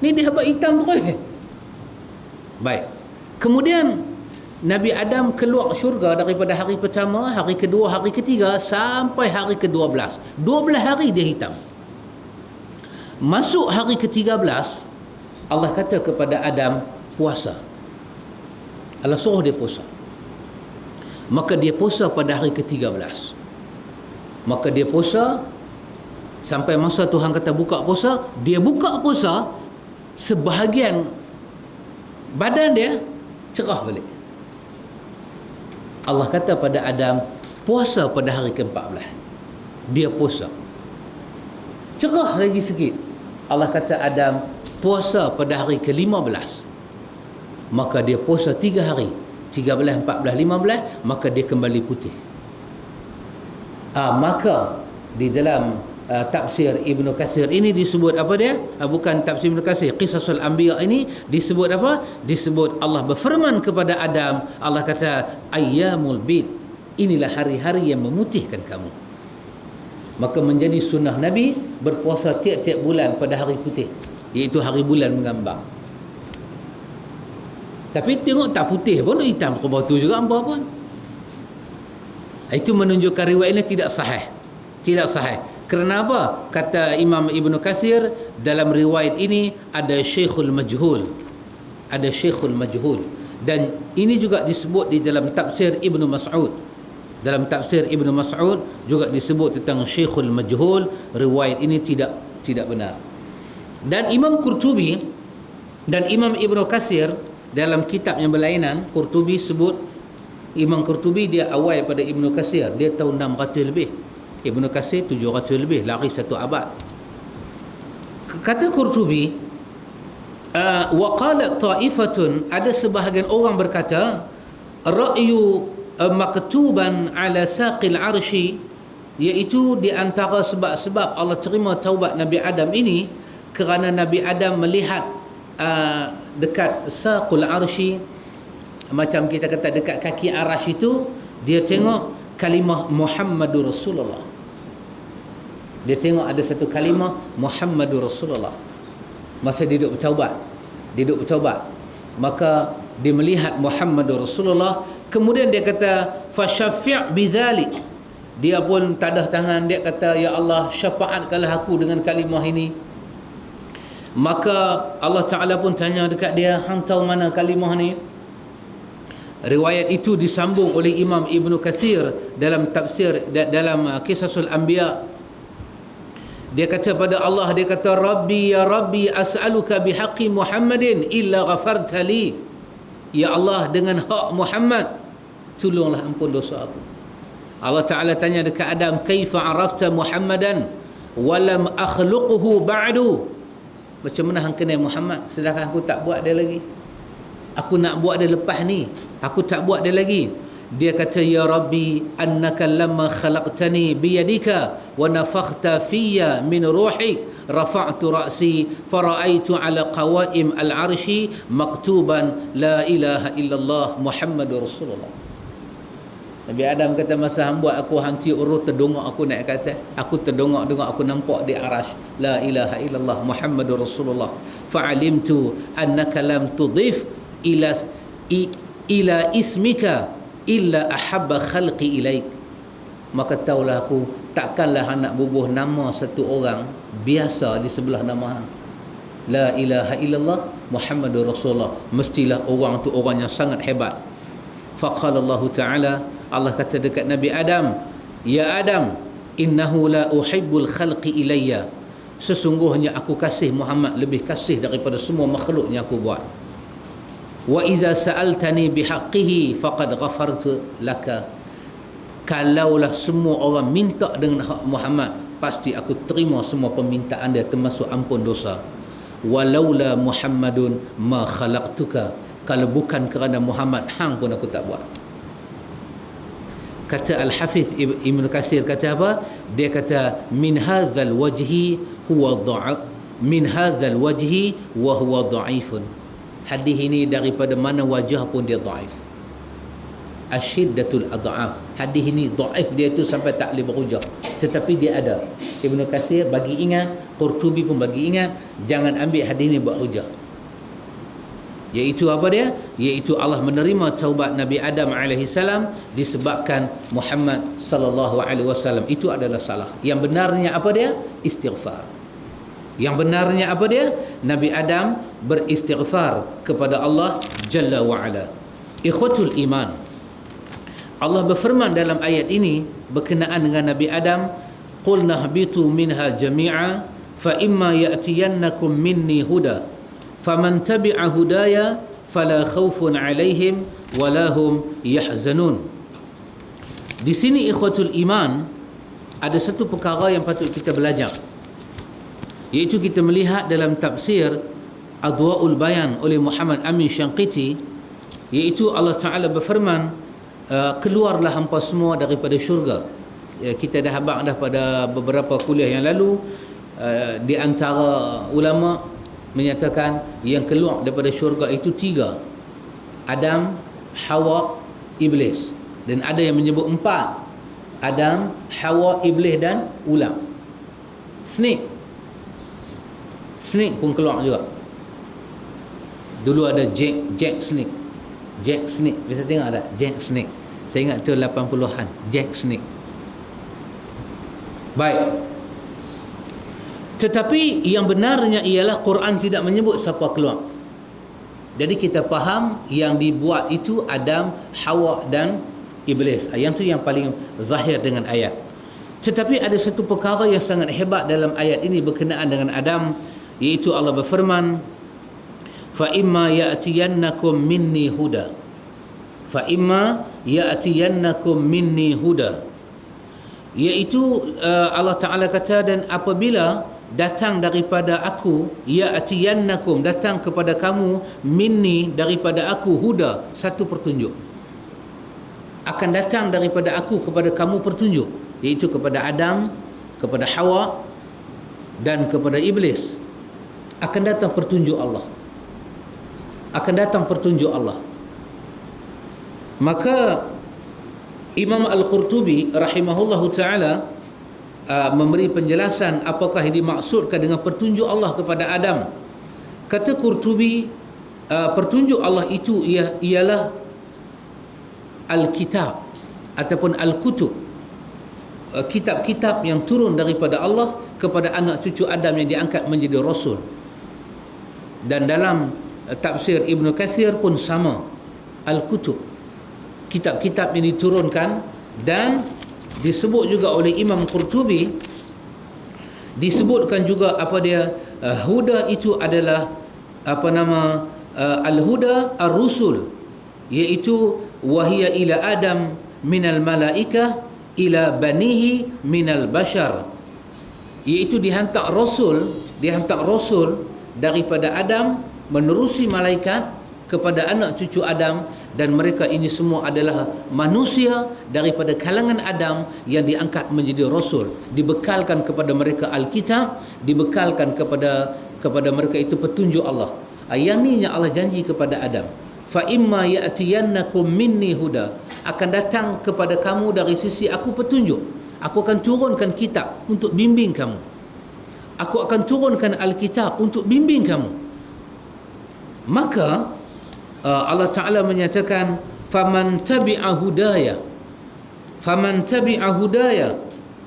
ni, dia habaq hitam terus. Baik. Kemudian Nabi Adam keluar syurga daripada hari pertama, hari kedua, hari ketiga sampai hari ke-12. 12 hari dia hitam. Masuk hari ke-13, Allah kata kepada Adam, puasa. Allah suruh dia puasa. Maka dia puasa pada hari ke-13. Maka dia puasa sampai masa Tuhan kata buka puasa, dia buka puasa, sebahagian badan dia cerah balik. Allah kata pada Adam, puasa pada hari ke-14. Dia puasa. Cerah lagi sikit. Allah kata Adam, puasa pada hari ke-15. Maka dia puasa 3 hari. 13, 14, 15. Maka dia kembali putih. Maka di dalam tafsir Ibnu Katsir ini disebut apa dia? Bukan tafsir Ibnu Katsir, Qisasul Anbiya ini disebut apa? Disebut Allah berfirman kepada Adam, Allah kata ayyamul bid, inilah hari-hari yang memutihkan kamu. Maka menjadi sunnah Nabi berpuasa tiap-tiap bulan pada hari putih, iaitu hari bulan mengambang. Tapi tengok tak putih pun, hitam ke batu juga apa pun. Itu menunjukkan riwayat ini tidak sahih. Tidak sahih. Kerana apa? Kata Imam Ibnu Katsir, dalam riwayat ini ada Syekhul Majhul. Ada Syekhul Majhul. Dan ini juga disebut di dalam tafsir Ibnu Mas'ud. Dalam tafsir Ibnu Mas'ud juga disebut tentang Syekhul Majhul. Riwayat ini tidak benar. Dan Imam Qurtubi dan Imam Ibnu Katsir dalam kitab yang berlainan, Qurtubi sebut, Imam Qurtubi dia awal pada Ibnu Katsir, dia tahun 600 lebih. Ibnu Katsir 700 lebih, lari 1 abad. Kata Qurtubi, Wa qalat ta'ifatun, ada sebahagian orang berkata, ra'yu maktuban ala saqil arsy, iaitu di antara sebab-sebab Allah terima taubat Nabi Adam ini kerana Nabi Adam melihat dekat saqul arsy, macam kita kata dekat kaki arasy itu, dia tengok kalimah Muhammadur Rasulullah. Dia tengok ada satu kalimah Muhammadur Rasulullah masa dia duduk bertaubat. Maka dia melihat Muhammadur Rasulullah. Kemudian dia kata, fasyafi' bidzalik. Dia pun tadah tangan, dia kata, ya Allah, syafaatkanlah aku dengan kalimah ini. Maka Allah Ta'ala pun tanya dekat dia, hang tahu mana kalimah ni? Riwayat itu disambung oleh Imam Ibn Kathir dalam tafsir, dalam Qisasul Anbiya. Dia kata pada Allah, dia kata, Rabbi ya Rabbi as'aluka bihaqqi Muhammadin illa ghafarta li. Ya Allah, dengan hak Muhammad, tolonglah ampun dosa aku. Allah Ta'ala tanya dekat Adam, kaifa arafta Muhammadan walam akhluquhu ba'du. Macam mana hang kenal Muhammad sedangkan aku tak buat dia lagi? Aku nak buat dia lepas ni, aku tak buat dia lagi. Dia kata, ya Rabbi, annaka lamma khalaqtani biyadika wa nafakhta fiyya min ruhik, rafa'tu ra'si fara'aitu ala qawaim al-arshi maktuban la ilaha illallah Muhammadur Rasulullah. Nabi Adam kata, masa hang buat aku, hang tiup roh, terdongak aku naik ke atas. Aku terdongak-dongak, aku nampak di arash, la ilaha illallah Muhammadur Rasulullah. Fa'alimtu annaka lam tudif ila ismika illa ahabba khalqi ilaik. Maka taulah aku, takkanlah nak bubuh nama satu orang biasa di sebelah nama hang. La ilaha illallah Muhammadur Rasulullah, mestilah orang tu orang yang sangat hebat. Faqala Allah Ta'ala, Allah kata dekat Nabi Adam, ya Adam, innahu la uhibbul khalqi ilayya, sesungguhnya aku kasih Muhammad lebih kasih daripada semua makhluk yang aku buat. Wa idza sa'altani bihaqqihi faqad ghafartu laka, kalaulah semua orang minta dengan hak Muhammad, pasti aku terima semua permintaan dia, termasuk ampun dosa. Walaula Muhammadun ma khalaqtuka, kalau bukan kerana Muhammad, hang pun aku tak buat. Kata Al-Hafiz Ibn Katsir, kata apa? Dia kata, min hadzal wajhi huwa wa huwa dha'ifun. Hadis ini daripada mana wajah pun dia dhaif. Asyiddatul adhaf. Hadis ini dhaif, dia tu sampai tak boleh berhujah. Tetapi dia ada. Ibn Katsir bagi ingat, Qurtubi pun bagi ingat, jangan ambil hadis ini buat hujah. Iaitu apa dia? Iaitu Allah menerima taubat Nabi Adam AS disebabkan Muhammad sallallahu alaihi wasallam. Itu adalah salah. Yang benarnya apa dia? Istighfar. Yang benarnya apa dia? Nabi Adam beristighfar kepada Allah Jalla wa'ala. Ikhwatul iman, Allah berfirman dalam ayat ini berkenaan dengan Nabi Adam, qul nahbitu minha jami'a fa imma ya'tiyannakum minni huda faman tabi'a hudaya fala khawfun 'alaihim wala hum yahzanun. Di sini ikhwatul iman, ada satu perkara yang patut kita belajar, iaitu kita melihat dalam tafsir Adwa'ul Bayan oleh Muhammad Amin Syanqiti, iaitu Allah Ta'ala berfirman, keluarlah hampa semua daripada syurga. Kita dah habaq dah pada beberapa kuliah yang lalu, di antara ulama menyatakan yang keluar daripada syurga itu 3: Adam, Hawa, Iblis. Dan ada yang menyebut 4: Adam, Hawa, Iblis dan ular. Snake pun keluar juga. Dulu ada Jack Snake. Bisa tengok tak? Jack Snake. Saya ingat tu 80-an. Jack Snake. Baik. Tetapi yang benarnya ialah Quran tidak menyebut siapa keluar. Jadi kita faham yang dibuat itu Adam, Hawa dan Iblis. Yang tu yang paling zahir dengan ayat. Tetapi ada satu perkara yang sangat hebat dalam ayat ini berkenaan dengan Adam, iaitu Allah berfirman, fa imma ya'tiyannakum minni huda. Fa imma ya'tiyannakum minni huda. Iaitu Allah Ta'ala kata, dan apabila datang daripada aku, ya'tiyannakum, datang kepada kamu, minni, daripada aku, huda, satu petunjuk. Akan datang daripada aku kepada kamu petunjuk, iaitu kepada Adam, kepada Hawa dan kepada Iblis. Akan datang petunjuk Allah. Akan datang petunjuk Allah. Maka Imam Al-Qurtubi rahimahullahu ta'ala memberi penjelasan apakah yang dimaksudkan dengan petunjuk Allah kepada Adam. Kata Qurtubi, petunjuk Allah itu ialah Al-Kitab ataupun Al-Kutub, kitab-kitab yang turun daripada Allah kepada anak cucu Adam yang diangkat menjadi Rasul. Dan dalam tafsir Ibn Kathir pun sama, Al-Kutub, kitab-kitab yang diturunkan. Dan disebut juga oleh Imam Qurtubi, disebutkan juga huda itu adalah al-huda ar-rusul, iaitu wahia ila Adam minal malaikah ila banihi minal bashar, iaitu dihantar rasul daripada Adam menerusi malaikat kepada anak cucu Adam, dan mereka ini semua adalah manusia daripada kalangan Adam yang diangkat menjadi rasul, dibekalkan kepada mereka Alkitab, dibekalkan kepada mereka itu petunjuk Allah. Yang ni yang Allah janji kepada Adam, fa imma ya'tiyannakum minni huda, akan datang kepada kamu dari sisi aku petunjuk. Aku akan turunkan kitab untuk bimbing kamu. Aku akan turunkan Alkitab untuk bimbing kamu. Maka Allah Ta'ala menyatakan, faman tabi'a hudaya,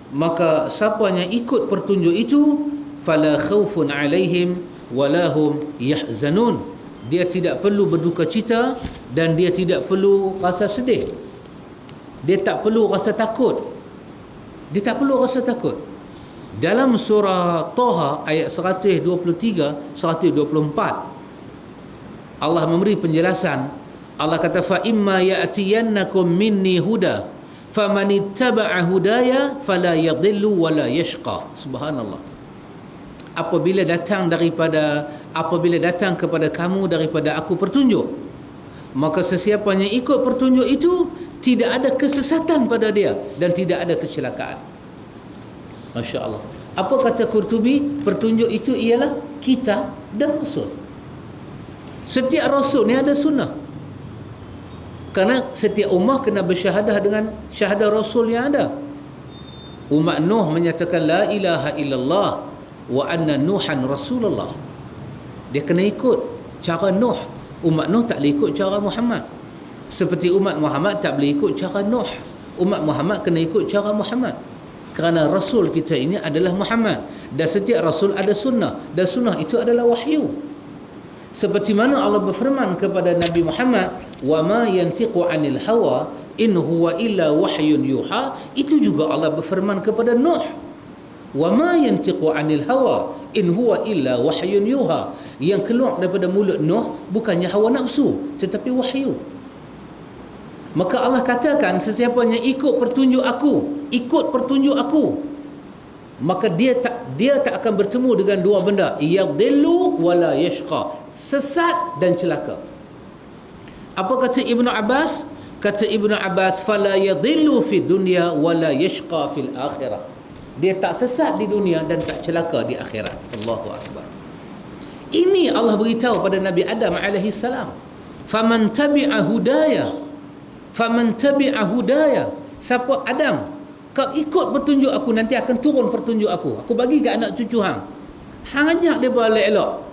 maka siapa yang ikut petunjuk itu, fala khaufun alaihim walahum yahzanun, dia tidak perlu berduka cita dan dia tidak perlu rasa sedih. Dia tak perlu rasa takut. Dalam surah Taha ayat 123, 124, Allah memberi penjelasan. Allah kata, fa imma ya'tiyannakum minni huda faman ittaba'a hudaya fala yadhillu wala yashqa. Subhanallah. Apabila datang kepada kamu daripada aku petunjuk, maka sesiapa yang ikut petunjuk itu tidak ada kesesatan pada dia dan tidak ada kecelakaan. Masya Allah. Apa kata Qurtubi? Petunjuk itu ialah kitab dan rasul. Setiap rasul ni ada sunnah, kerana setiap ummah kena bersyahadah dengan syahadah rasul yang ada. Umat Nuh menyatakan la ilaha illallah wa anna Nuhan Rasulullah. Dia kena ikut cara Nuh. Umat Nuh tak boleh ikut cara Muhammad. Seperti umat Muhammad tak boleh ikut cara Nuh. Umat Muhammad kena ikut cara Muhammad, kerana rasul kita ini adalah Muhammad. Dan setiap rasul ada sunnah, dan sunnah itu adalah wahyu. Seperti mana Allah berfirman kepada Nabi Muhammad, wa ma yantiqu anil hawa in huwa illa wahyun yuha. Itu juga Allah berfirman kepada Nuh, wa ma yantiqu anil hawa in huwa illa wahyun yuha. Yang keluar daripada mulut Nuh bukannya hawa nafsu, tetapi wahyu. Maka Allah katakan, sesiapa yang ikut petunjuk aku, maka dia tak akan bertemu dengan dua benda, yadhillu wala yashqa, sesat dan celaka. Apa kata Ibnu Abbas? Kata Ibnu Abbas, fala yadhillu fid dunya wala yashqa fil akhirah. Dia tak sesat di dunia dan tak celaka di akhirat. Allahu akbar. Ini Allah beritahu pada Nabi Adam alaihi salam, faman tabi'a hudaya, siapa Adam, kau ikut petunjuk aku, nanti akan turun petunjuk aku bagi ke anak cucu hang ajak dia elok.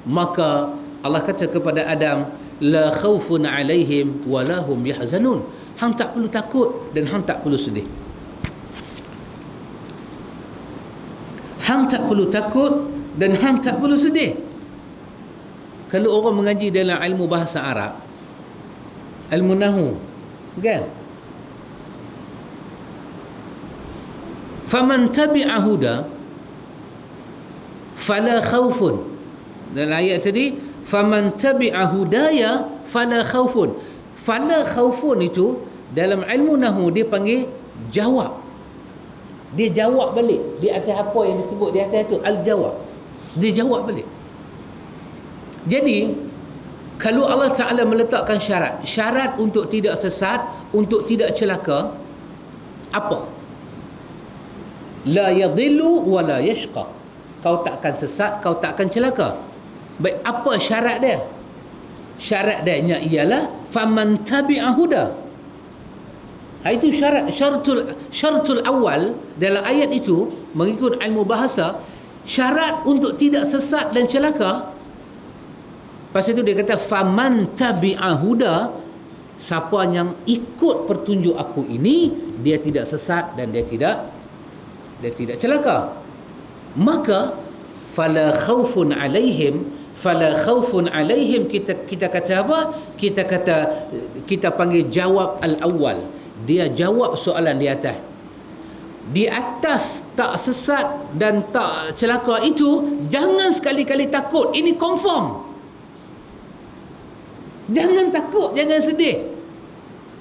Maka Allah kata kepada Adam, la khaufun alaihim wa lahum yahzanun, hang tak perlu takut dan hang tak perlu sedih. Hang tak perlu takut dan hang tak perlu sedih. Kalau orang mengaji dalam ilmu bahasa Arab, ilmu nahwu, kan, faman tabi'a huda fala khaufun. Dalam ayat tadi, faman tabi'a hudaya fala khaufun. Fala khaufun itu dalam ilmu nahwu dia panggil jawab. Dia jawab balik di atas apa yang disebut di atas itu, al-jawab. Dia jawab balik. Jadi kalau Allah Ta'ala meletakkan syarat untuk tidak sesat, untuk tidak celaka, apa? La yadhillu wa la yashqa. Kau takkan sesat, kau takkan celaka. Baik, apa syarat dia? Syarat dia ialah faman tabi'a huda. Itu syaratul awal dalam ayat itu, mengikut ilmu bahasa, syarat untuk tidak sesat dan celaka. Pasal itu dia kata faman tabi'a huda, siapa yang ikut petunjuk aku ini, dia tidak sesat dan dia tidak celaka. Maka fala khaufun alaihim, kita kata apa? Kita panggil jawab al-awwal. Dia jawab soalan di atas. Di atas tak sesat dan tak celaka itu, jangan sekali-kali takut. Ini confirm. Jangan takut, jangan sedih.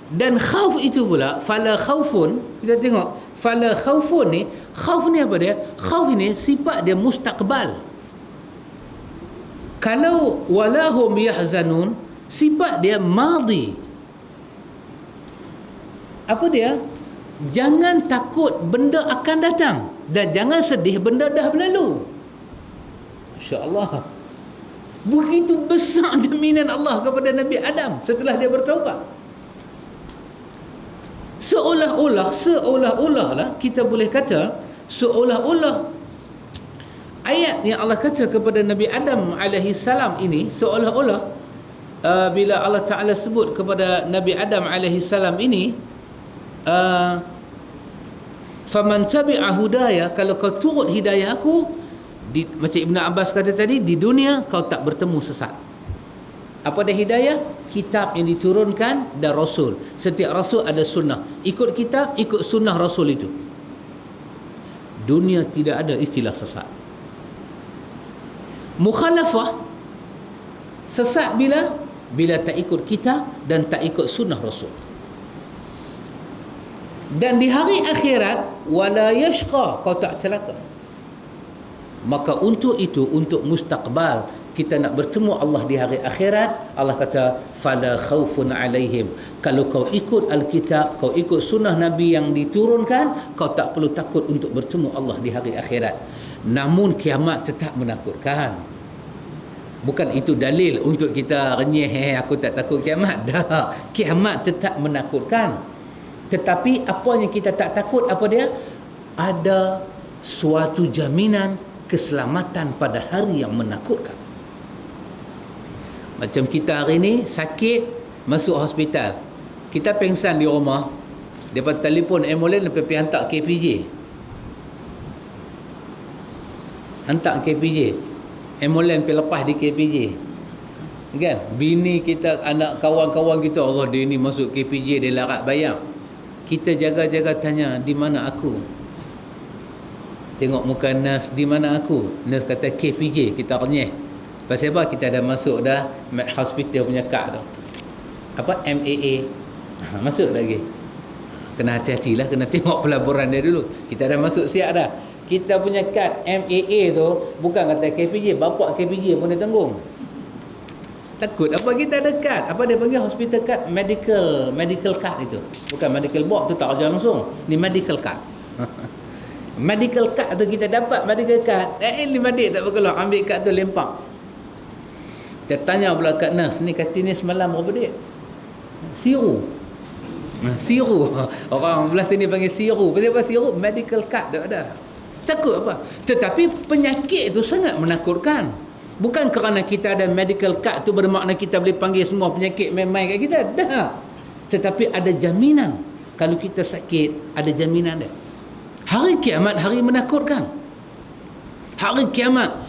Dan khauf itu pula, fala khaufun, kita tengok fala khaufun ni, khauf ni apa dia? Khauf ni sifat dia mustaqbal. Kalau walahum yahzanun, sifat dia madhi. Apa dia? Jangan takut benda akan datang, dan jangan sedih benda dah berlalu. Masya-Allah. Begitu besar jaminan Allah kepada Nabi Adam setelah dia bertaubat. Seolah-olah lah kita boleh kata, seolah-olah ayat yang Allah kata kepada Nabi Adam alaihi salam ini, seolah-olah bila Allah Ta'ala sebut kepada Nabi Adam alaihi salam ini, faman tabi'a hudaya, kalau kau turut hidayah aku, macam Ibn Abbas kata tadi, di dunia kau tak bertemu sesat. Apa dia hidayah? Kitab yang diturunkan dan Rasul. Setiap Rasul ada sunnah. Ikut kitab, ikut sunnah Rasul itu. Dunia tidak ada istilah sesat. Mukhalafah, sesat bila tak ikut kitab dan tak ikut sunnah Rasul. Dan di hari akhirat, wala yashqa, kau tak celaka. Maka untuk itu, untuk mustaqbal, kita nak bertemu Allah di hari akhirat, Allah kata fala khaufun alaihim. Kalau kau ikut Alkitab, kau ikut sunnah Nabi yang diturunkan, kau tak perlu takut untuk bertemu Allah di hari akhirat. Namun kiamat tetap menakutkan. Bukan itu dalil untuk kita renyeh, aku tak takut kiamat. Dah, kiamat tetap menakutkan. Tetapi apa yang kita tak takut, apa dia? Ada suatu jaminan keselamatan pada hari yang menakutkan. Macam kita hari ni sakit, masuk hospital, kita pengsan di rumah, dapat telefon ambulans, pergi hantar KPJ, ambulans pergi lepas di KPJ, kan? Bini kita, anak kawan-kawan kita, Allah, dia ni masuk KPJ, dia larat bayar. Kita jaga-jaga tanya, di mana aku? Tengok muka nurse, di mana aku? Nurse kata KPJ, kita renyeh. Pasal apa? Kita dah masuk dah hospital punya kad tu. Apa? MAA. Masuk lagi. Kena hati-hatilah, kena tengok pelaburan dia dulu. Kita dah masuk siap dah. Kita punya kad MAA tu bukan kata KPJ, bapak KPJ pun dia tanggung. Takut apa, kita ada kad. Apa dia panggil hospital card? Medical card itu. Bukan medical box tu, tak ajar langsung. Ni medical card. Medical card tu kita dapat medical card. Lima dik tak berkeluar, ambil card tu lempak. Dia tanya pula kat nurse, ni kata ni semalam berapa dik? Siru. Orang belah sini panggil siru. Pasal apa siru? Medical card dah ada. Takut apa? Tetapi penyakit itu sangat menakutkan. Bukan kerana kita ada medical card tu bermakna kita boleh panggil semua penyakit main-main kat kita. Dah. Tetapi ada jaminan. Kalau kita sakit, ada jaminan dia. Hari kiamat, hari menakutkan. Hari kiamat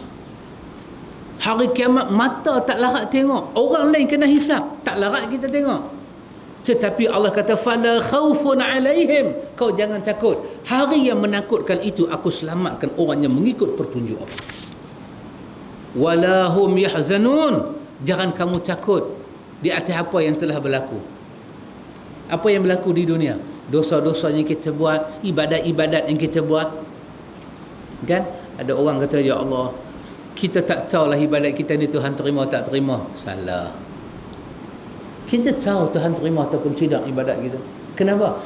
mata tak larat tengok. Orang lain kena hisap, tak larat kita tengok. Tetapi Allah kata fala khaufun alaihim, kau jangan takut. Hari yang menakutkan itu aku selamatkan orang yang mengikut petunjuk Allah. Wala hum yahzanun, jangan kamu takut di atas apa yang telah berlaku. Apa yang berlaku di dunia? dosa-dosa yang kita buat, ibadat-ibadat yang kita buat. Kan? Ada orang kata, ya Allah, kita tak tahulah ibadat kita ni Tuhan terima tak terima. Salah. Kita tahu Tuhan terima ataupun tidak ibadat kita. Kenapa?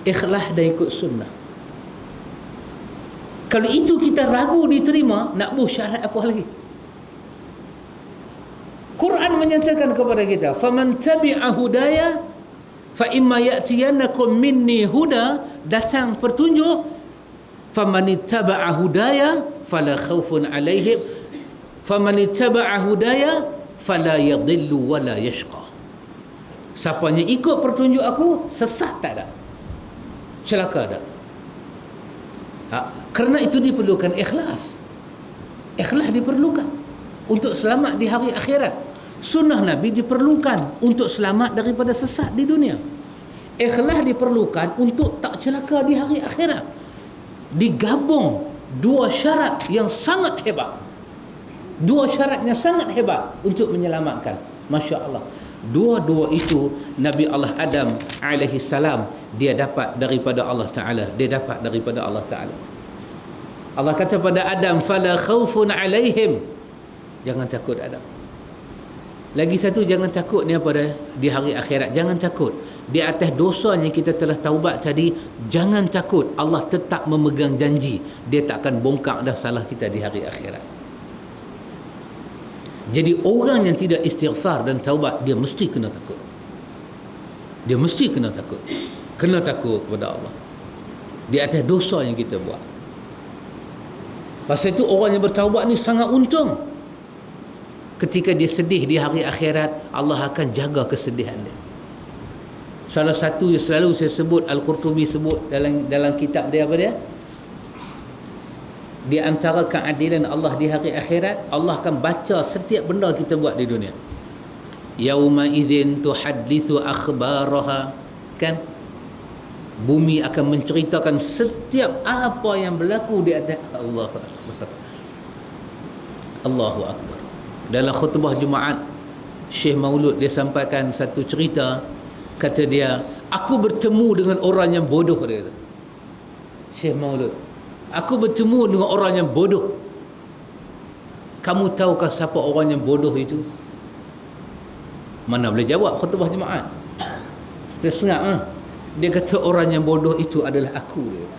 Ikhlas dan ikut sunnah. Kalau itu kita ragu diterima, nak buh syarat apa lagi? Quran menyatakan kepada kita, faman tabi'a hudaya fa imma ya'tiyannakum minni huda, datang petunjuk, faman ittaba'a hudaya fala khaufun 'alaihim faman ittaba'a hudaya fala yadhillu wala yashqa. Siapa yang ikut petunjuk aku, sesat tak ada, celaka tak. Kerana itu diperlukan ikhlas. Ikhlas diperlukan untuk selamat di hari akhirat. Sunnah Nabi diperlukan untuk selamat daripada sesat di dunia. Ikhlas diperlukan untuk tak celaka di hari akhirat. Digabung dua syarat yang sangat hebat. Dua syarat yang sangat hebat untuk menyelamatkan. Masya Allah. Dua-dua itu Nabi Allah Adam alaihi salam dia dapat daripada Allah Ta'ala. Dia dapat daripada Allah Ta'ala. Allah kata pada Adam, fala khaufun alaihim. Jangan takut Adam. Lagi satu, jangan takut ni pada di hari akhirat. Jangan takut di atas dosa yang kita telah taubat tadi. Jangan takut, Allah tetap memegang janji, dia tak akan bongkar dah salah kita di hari akhirat. Jadi orang yang tidak istighfar dan taubat, dia mesti kena takut. Dia mesti kena takut. Kena takut kepada Allah di atas dosa yang kita buat. Pasal itu orang yang bertaubat ni sangat untung. Ketika dia sedih di hari akhirat, Allah akan jaga kesedihan dia. Salah satu yang selalu saya sebut, Al-Qurtubi sebut dalam kitab dia, apa dia? Di antara keadilan Allah di hari akhirat, Allah akan baca setiap benda kita buat di dunia. Yauma idzin tuhadditsu akhbaraha. Kan? Bumi akan menceritakan setiap apa yang berlaku di atas. Allahu Akbar. Allahu Akbar. Dalam khutbah Jumaat, Syekh Maulud dia sampaikan satu cerita. Kata dia, aku bertemu dengan orang yang bodoh, dia kata. Syekh Maulud, aku bertemu dengan orang yang bodoh. Kamu tahukah siapa orang yang bodoh itu? Mana boleh jawab khutbah Jumaat. Setengah dia kata orang yang bodoh itu adalah aku, dia kata.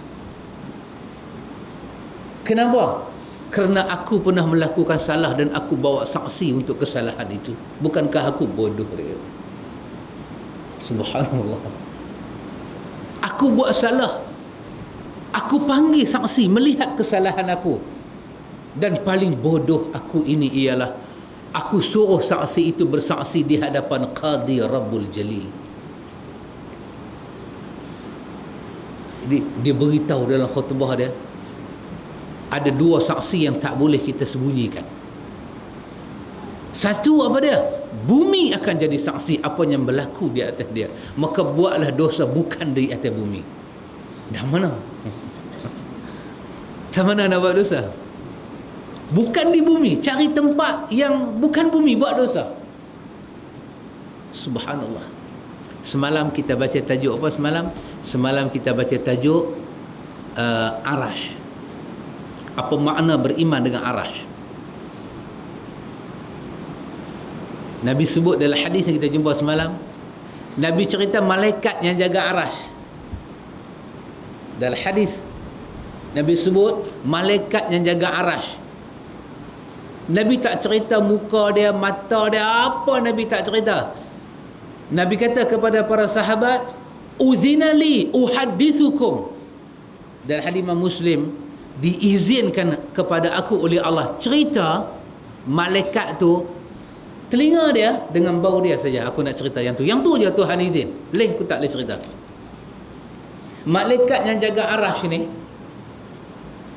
Kenapa? Kerana aku pernah melakukan salah dan aku bawa saksi untuk kesalahan itu. Bukankah aku bodoh, dia kata. Subhanallah. Aku buat salah, aku panggil saksi melihat kesalahan aku. Dan paling bodoh aku ini ialah aku suruh saksi itu bersaksi di hadapan Qadi Rabbul Jalil. Jadi dia beritahu dalam khutbah dia, ada dua saksi yang tak boleh kita sembunyikan. Satu apa dia? Bumi akan jadi saksi apa yang berlaku di atas dia. Maka buatlah dosa bukan di atas bumi. Dah mana? Dah mana nak buat dosa? Bukan di bumi. Cari tempat yang bukan bumi buat dosa. Subhanallah. Semalam kita baca tajuk apa semalam? Semalam kita baca tajuk Arash. Apa makna beriman dengan Arash? Nabi sebut dalam hadis yang kita jumpa semalam, Nabi cerita malaikat yang jaga Arash. Dalam hadis Nabi sebut malaikat yang jaga Arash. Nabi tak cerita muka dia, mata dia, apa Nabi tak cerita. Nabi kata kepada para sahabat, uzinali uhaddithukum. Dalam hadis Imam Muslim, diizinkan kepada aku oleh Allah cerita malaikat tu, telinga dia dengan bau dia saja aku nak cerita yang tu. Yang tu je Tuhan izin. Lain aku tak boleh cerita. Malaikat yang jaga Arash ni,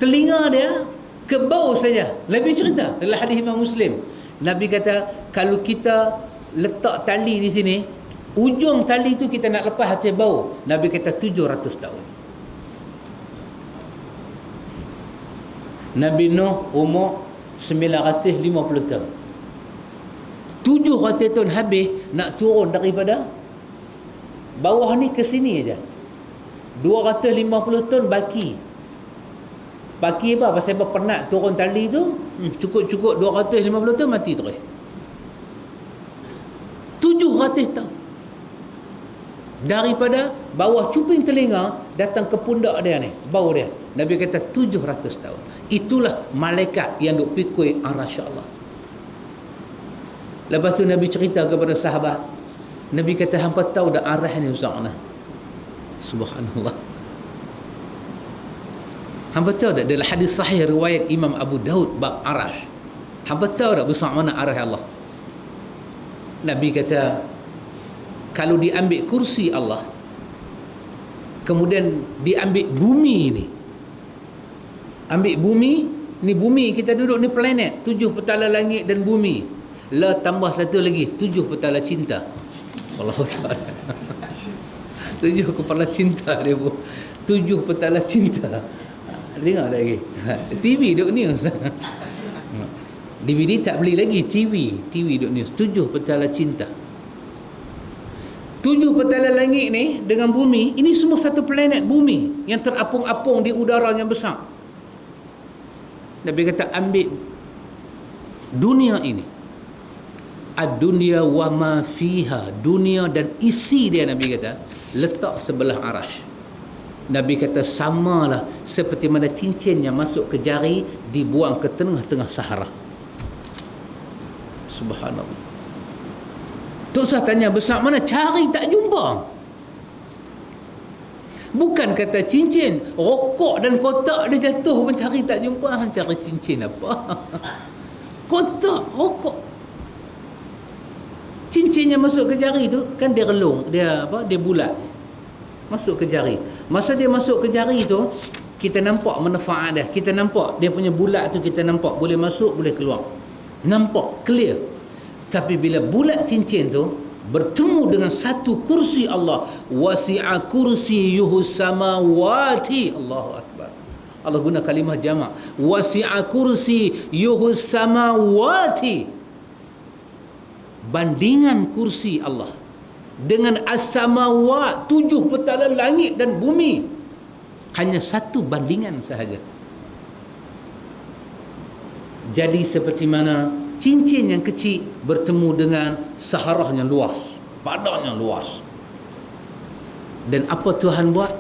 telinga dia ke bau saja Nabi cerita dalam hadis Imam Muslim. Nabi kata kalau kita letak tali di sini, ujung tali tu kita nak lepas hati bau, Nabi kata 700 tahun. Nabi Nuh umur 950 tahun. 700 tahun habis nak turun daripada bawah ni ke sini aja. 250 ton baki apa? Pasal penat turun tali tu, cukup 250 ton mati terus. 700 tahun. Daripada bawah cuping telinga datang ke pundak dia ni, bau dia. Nabi kata 700 tahun. Itulah malaikat yang duk pikul arasy Allah. Lepas tu Nabi cerita kepada sahabat. Nabi kata, hampa tahu dah arah ni besar mana? Subhanallah. Hampa tahu tak dalam hadis sahih riwayat Imam Abu Daud bab arash. Hampa tahu tak besar mana arah Allah? Nabi kata, kalau diambil kursi Allah, kemudian diambil bumi ni. Ambil bumi, ni bumi kita duduk ni planet, 7 petala langit dan bumi. La tambah satu lagi, 7 petala cinta. Allah Ta'ala. 7 kepala cinta dia pun. 7 petala cinta. Tengok lagi. TV duk news. DVD tak beli lagi, TV duk news. 7 petala cinta. 7 petala langit ni dengan bumi, ini semua satu planet bumi yang terapung-apung di udara yang besar. Nabi kata, ambil dunia ini, ad-dunya wa ma fiha, dunia dan isi dia, Nabi kata, letak sebelah arash. Nabi kata samalah seperti mana cincin yang masuk ke jari dibuang ke tengah-tengah Sahara. Subhanallah. Tok Sah tanya, besar mana? Cari tak jumpa. Bukan kata cincin, rokok dan kotak dia jatuh pun cari tak jumpa. Cari cincin apa? Kotak, rokok. Cincin yang masuk ke jari tu kan dia relung, dia bulat. Masuk ke jari. Masa dia masuk ke jari tu, kita nampak manfaat dia. Kita nampak dia punya bulat tu, kita nampak boleh masuk, boleh keluar. Nampak clear. Tapi bila bulat cincin tu bertemu dengan satu kursi Allah, wasi'a kursiyuhu samawati, Allahu akbar. Allah guna kalimah jamak, wasi'a kursiyuhu samawati. Bandingan kursi Allah dengan as-samawat, 7 petala langit dan bumi, hanya satu bandingan sahaja. Jadi seperti mana cincin yang kecil bertemu dengan Saharah yang luas, padang yang luas. Dan apa Tuhan buat?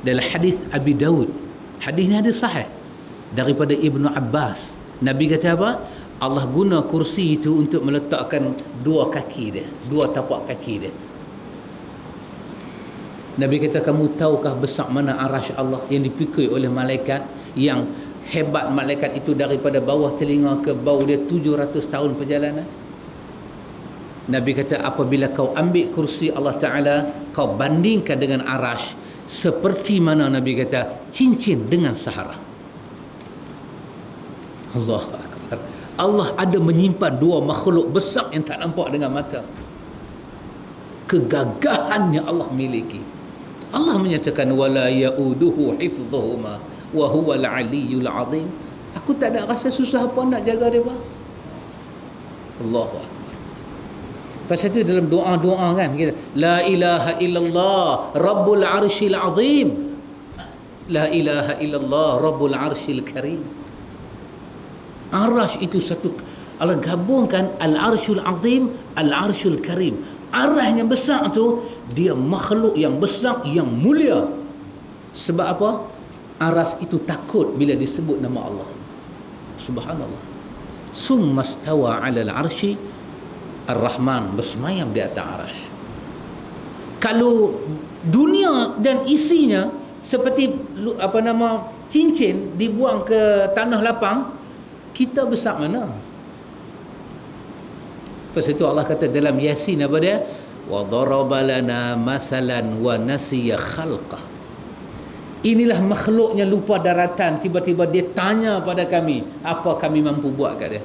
Dalam hadis Abi Daud, hadis ni ada sahih daripada Ibnu Abbas. Nabi kata apa? Allah guna kursi itu untuk meletakkan 2 kaki dia, 2 tapak kaki dia. Nabi kata, kamu tahukah besar mana arasy Allah yang dipikul oleh malaikat, yang hebat malaikat itu daripada bawah telinga ke bau dia 700 tahun perjalanan? Nabi kata, apabila kau ambil kursi Allah Ta'ala, kau bandingkan dengan arasy, seperti mana Nabi kata cincin dengan Sahara. Allah Akbar. Allah ada menyimpan 2 makhluk besar yang tak nampak dengan mata. Kegagahannya Allah miliki. Allah menyatakan, wala yauduhu hifdhuhuma wa huwal aliyyul azim. Aku tak ada rasa susah apa nak jaga dia, Pak. Allahu akbar. Pasal itu dalam doa-doa kan kita, la ilaha illallah rabbul arsyil azim, la ilaha illallah rabbul arsyil karim. Arash itu satu, Allah gabungkan al-arsyul azim, al-arsyul karim. Arah yang besar tu, dia makhluk yang besar, yang mulia. Sebab apa? Aras itu takut bila disebut nama Allah. Subhanallah. Summa stawa 'alal 'arsy, Ar-Rahman bersemayam di atas arasy. Kalau dunia dan isinya seperti cincin dibuang ke tanah lapang, kita besar mana? Lepas itu Allah kata dalam Yasin apa dia? Wa daraba lana masalan wa nasiya khalqah. Inilah makhluknya lupa daratan, tiba-tiba dia tanya pada kami, apa kami mampu buat kat dia?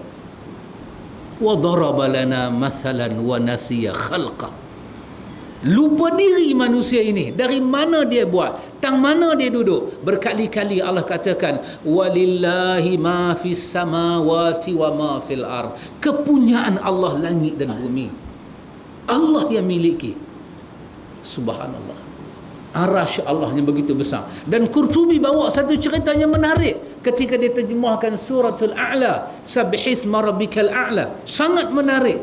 Wa daraba lana masalan wa nasiya khalqah. Lupa diri manusia ini. Dari mana dia buat? Tang mana dia duduk? Berkali-kali Allah katakan, walillahi ma fis samawati wa ma fil ard. Kepunyaan Allah langit dan bumi. Allah yang miliki. Subhanallah. Arasy Allah yang begitu besar. Dan Qurtubi bawa satu cerita yang menarik ketika dia terjemahkan suratul A'la, Sabbihisma rabbikal a'la. Sangat menarik.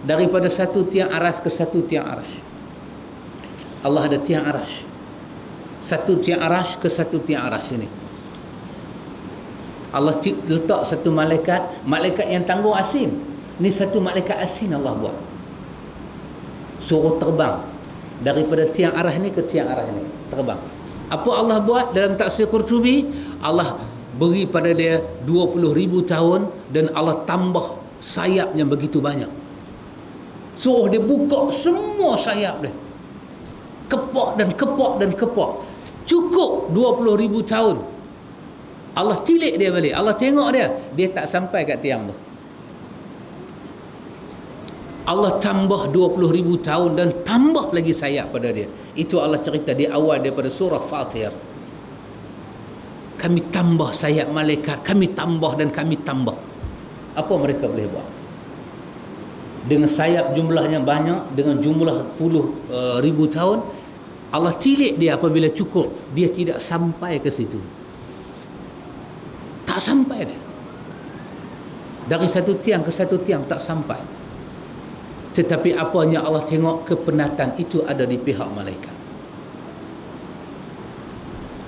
Daripada satu tiang aras ke satu tiang arasy. Allah ada tiang arasy. Satu tiang arasy ke satu tiang arasy ini. Allah letak satu malaikat, malaikat yang tangguh asin. Ni satu malaikat asin Allah buat. Suruh terbang daripada tiang arah ni ke tiang arah ni, terbang. Apa Allah buat dalam tafsir Qurtubi? Allah beri pada dia 20,000 tahun dan Allah tambah sayap yang begitu banyak. Suruh dia buka semua sayap dia. Kepak dan kepak dan kepak. Cukup 20,000 tahun. Allah tilik dia balik. Allah tengok dia. Dia tak sampai kat tiang tu. Allah tambah 20,000 tahun dan tambah lagi sayap pada dia. Itu Allah cerita di awal daripada surah Fatir. Kami tambah sayap malaikat. Kami tambah dan kami tambah. Apa mereka boleh buat? Dengan sayap jumlahnya banyak, dengan jumlah puluh ribu tahun, Allah tilik dia apabila cukup. Dia tidak sampai ke situ. Tak sampai dia. Dari satu tiang ke satu tiang tak sampai. Tetapi apanya Allah tengok kepenatan itu ada di pihak malaikat.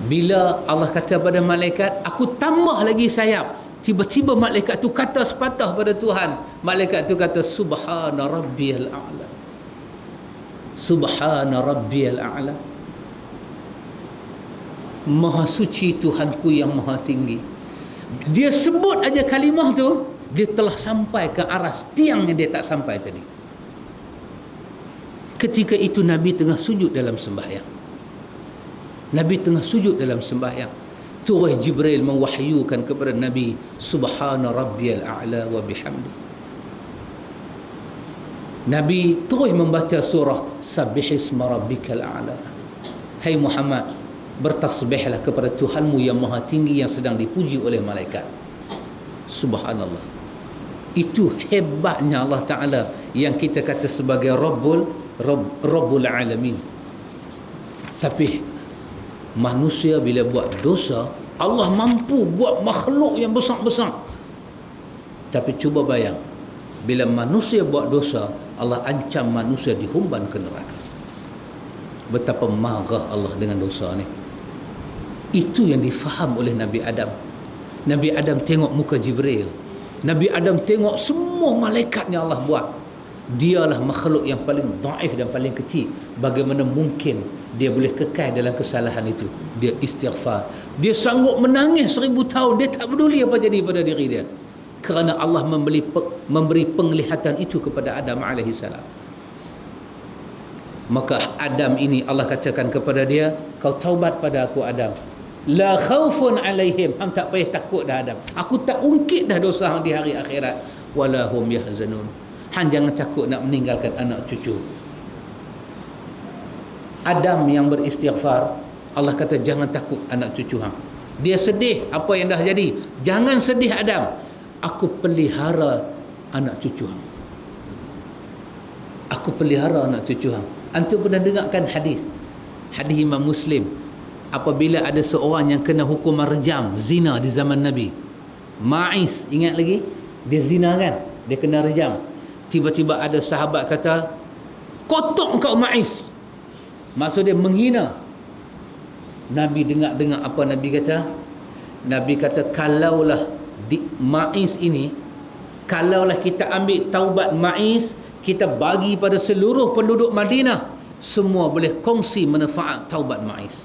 Bila Allah kata pada malaikat, aku tambah lagi sayap. Tiba-tiba malaikat tu kata sepatah pada Tuhan. Malaikat tu kata, Subhana Rabbiyal A'la. Subhana Rabbiyal A'la. Maha suci Tuhanku yang maha tinggi. Dia sebut aja kalimah tu, dia telah sampai ke aras tiang yang dia tak sampai tadi. Ketika itu Nabi tengah sujud dalam sembahyang. Nabi tengah sujud dalam sembahyang. Turun Jibril mewahyukan kepada Nabi, Subhana Rabbiyal A'la wa bihamdi. Nabi terus membaca surah Sabbihisma rabbikal a'la. Hai Muhammad, bertasbihlah kepada Tuhanmu yang maha tinggi yang sedang dipuji oleh malaikat. Subhanallah. Itu hebatnya Allah Ta'ala yang kita kata sebagai Rabbul Alamin. Tapi manusia bila buat dosa, Allah mampu buat makhluk yang besar-besar. Tapi cuba bayang, bila manusia buat dosa, Allah ancam manusia dihumban ke neraka. Betapa marah Allah dengan dosa ni. Itu yang difaham oleh Nabi Adam. Nabi Adam tengok muka Jibril. Nabi Adam tengok semua malaikat yang Allah buat. Dialah makhluk yang paling dhaif dan paling kecil. Bagaimana mungkin dia boleh kekal dalam kesalahan itu? Dia istighfar. Dia sanggup menangis 1000 tahun. Dia tak peduli apa jadi pada diri dia. Kerana Allah memberi penglihatan itu kepada Adam AS. Maka Adam ini Allah katakan kepada dia, kau taubat pada aku Adam. La khaufun alaihim. Hang tak payah takut dah Adam. Aku tak ungkit dah dosa hang di hari akhirat. Wala hum yahzanun. Hang jangan takut nak meninggalkan anak cucu. Adam yang beristighfar, Allah kata jangan takut anak cucu hang. Dia sedih apa yang dah jadi. Jangan sedih Adam. Aku pelihara anak cucu hang. Aku pelihara anak cucu hang. Antum pernah dengarkan hadis Imam Muslim, apabila ada seorang yang kena hukuman rejam, zina di zaman Nabi. Ma'is, ingat lagi? Dia zina kan? Dia kena rejam. Tiba-tiba ada sahabat kata, kotok kau Ma'is. Maksud dia menghina. Nabi dengar apa Nabi kata? Nabi kata, kalaulah Ma'is ini, kalaulah kita ambil taubat Ma'is, kita bagi pada seluruh penduduk Madinah, semua boleh kongsi manfaat taubat Ma'is.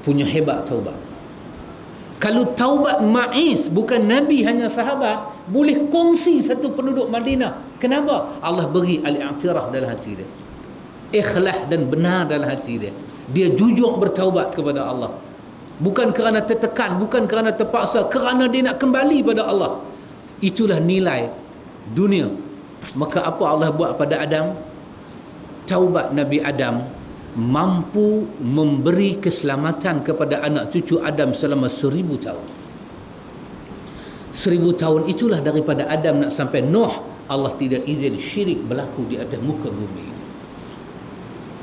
Punya hebat taubat. Kalau taubat Ma'is bukan Nabi, hanya sahabat, boleh kongsi satu penduduk Madinah. Kenapa? Allah beri al-i'tiraf dalam hati dia, ikhlas dan benar dalam hati dia. Dia jujur bertaubat kepada Allah, bukan kerana tertekan, bukan kerana terpaksa, kerana dia nak kembali pada Allah. Itulah nilai dunia. Maka apa Allah buat pada Adam? Taubat Nabi Adam mampu memberi keselamatan kepada anak cucu Adam selama 1000 tahun. 1000 tahun itulah daripada Adam nak sampai Nuh, Allah tidak izin syirik berlaku di atas muka bumi ini.